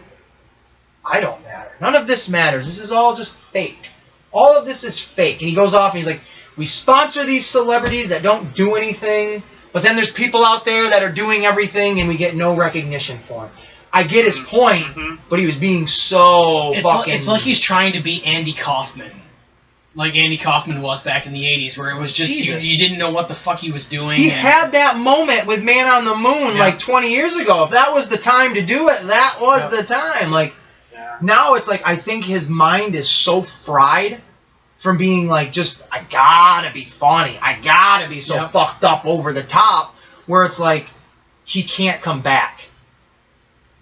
I don't matter. None of this matters. This is all just fake. All of this is fake. And he goes off and he's like, we sponsor these celebrities that don't do anything, but then there's people out there that are doing everything and we get no recognition for them. I get his point, but he was being so fucking... It's like he's trying to be Andy Kaufman. Like Andy Kaufman was back in the 80s, where it was just, you didn't know what the fuck he was doing. He had that moment with Man on the Moon like 20 years ago. If that was the time to do it, that was the time. Like, now it's like, I think his mind is so fried from being like, just, I gotta be funny. I gotta be so fucked up over the top, where it's like, he can't come back.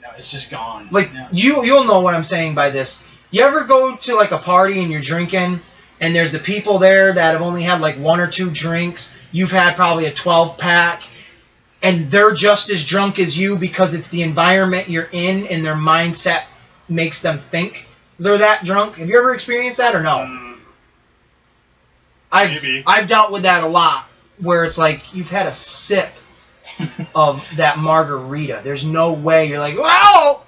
No, it's just gone. Like, you'll know what I'm saying by this. You ever go to like a party and you're drinking, and there's the people there that have only had like 1 or 2 drinks, you've had probably a 12-pack, and they're just as drunk as you because it's the environment you're in and their mindset makes them think they're that drunk. Have you ever experienced that or no? I've dealt with that a lot, where it's like you've had a sip of that margarita. There's no way you're like, well,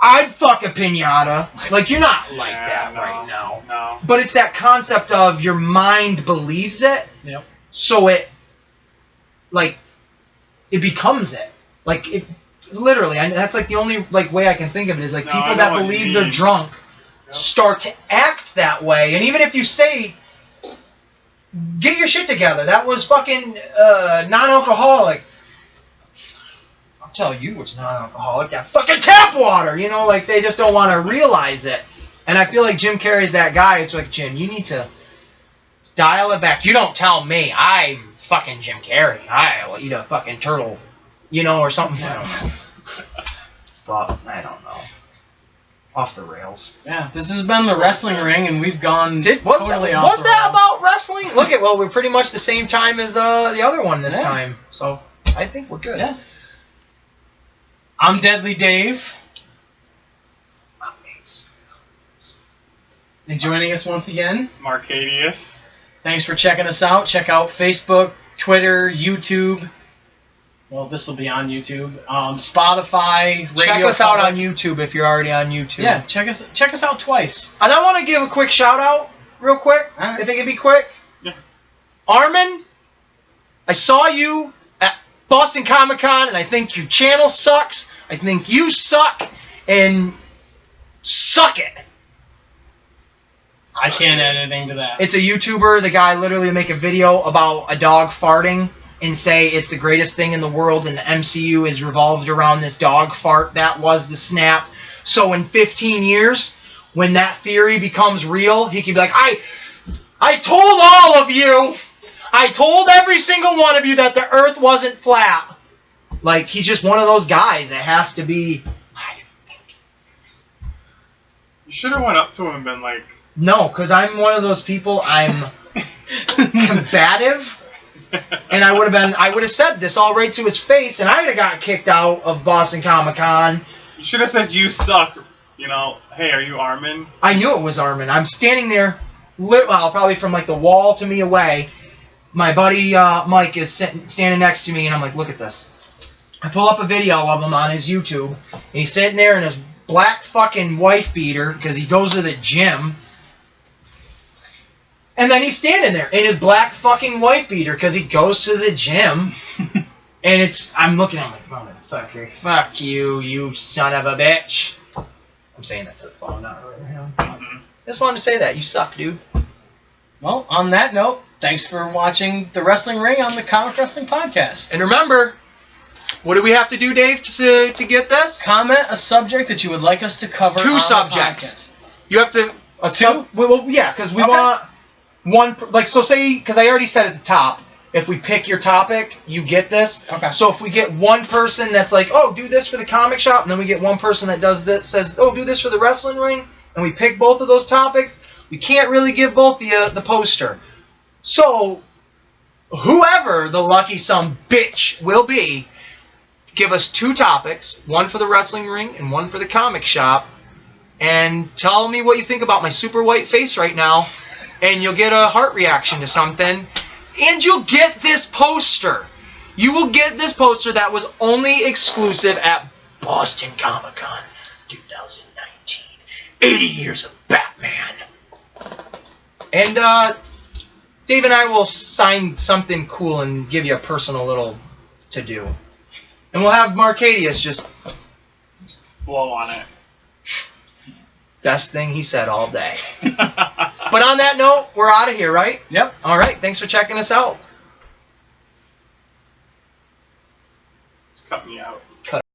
I'd fuck a piñata. Like, you're not like that right now. No. But it's that concept of your mind believes it, so it, like, it becomes it. Like, it literally, that's like the only like way I can think of it is like people that believe they're drunk start to act that way. And even if you say, get your shit together, that was fucking non-alcoholic. I'll tell you it's non-alcoholic, that fucking tap water, you know, like they just don't want to realize it. And I feel like Jim Carrey's that guy. It's like, Jim, you need to dial it back. You don't tell me. I'm fucking Jim Carrey. I'll eat a fucking turtle, you know, or something. I don't know. But I don't know. Off the rails. Yeah, this has been the Wrestling Ring, and we've gone totally off. Was that about wrestling? Look at, well, we're pretty much the same time as the other one this time. So I think we're good. Yeah. I'm Deadly Dave. And joining us once again, Marcadius. thanks for checking us out. Check out Facebook, Twitter, YouTube. Well, this will be on YouTube. Spotify, Radio Check us out Public. on YouTube if you're already on YouTube. Yeah, check us out twice. And I want to give a quick shout out, real quick, Alright. if it can be quick. Yeah. Armin, I saw you at Boston Comic Con, and I think your channel sucks. I think you suck, and suck it. I can't add anything to that. It's a YouTuber. The guy literally make a video about a dog farting and say it's the greatest thing in the world, and the MCU is revolved around this dog fart. That was the snap. So in 15 years, when that theory becomes real, he can be like, I told all of you, I told every single one of you that the Earth wasn't flat. Like, he's just one of those guys that has to be. You should have went up to him and been like, No, because I'm one of those people. I'm combative. And I would have said this all right to his face, and I'd have got kicked out of Boston Comic Con. you should have said, you suck. You know, hey, are you Armin? I knew it was Armin. I'm standing there, probably from like the wall to me away. My buddy Mike is standing next to me, and I'm like, look at this. I pull up a video of him on his YouTube, and he's sitting there in his black fucking wife beater because he goes to the gym. And then he's standing there in his black fucking wife beater because he goes to the gym. And I'm looking at him like, motherfucker, fuck you, you son of a bitch. I'm saying that to the phone, not really him. Just wanted to say that. You suck, dude. Well, on that note, thanks for watching The Wrestling Ring on the Comic Wrestling Podcast. And remember, what do we have to do, Dave, to get this? Comment a subject that you would like us to cover. Two on subjects. The You have to... Two? Well, yeah, because we Okay. want one... Like, so say... Because I already said at the top, if we pick your topic, you get this. Okay. So if we get one person that's like, oh, do this for the comic shop, and then we get one person that does this, says, oh, do this for the wrestling ring, and we pick both of those topics, we can't really give both the poster. So, whoever the lucky some bitch will be, give us two topics, one for the wrestling ring and one for the comic shop, and tell me what you think about my super white face right now, and you'll get a heart reaction to something, and you'll get this poster. You will get this poster that was only exclusive at Boston Comic Con 2019. 80 years of Batman. And Dave and I will sign something cool and give you a personal little to-do. And we'll have Marcadius just... Blow on it. Best thing he said all day. But on that note, we're out of here, right? Yep. All right, thanks for checking us out. Just cut me out.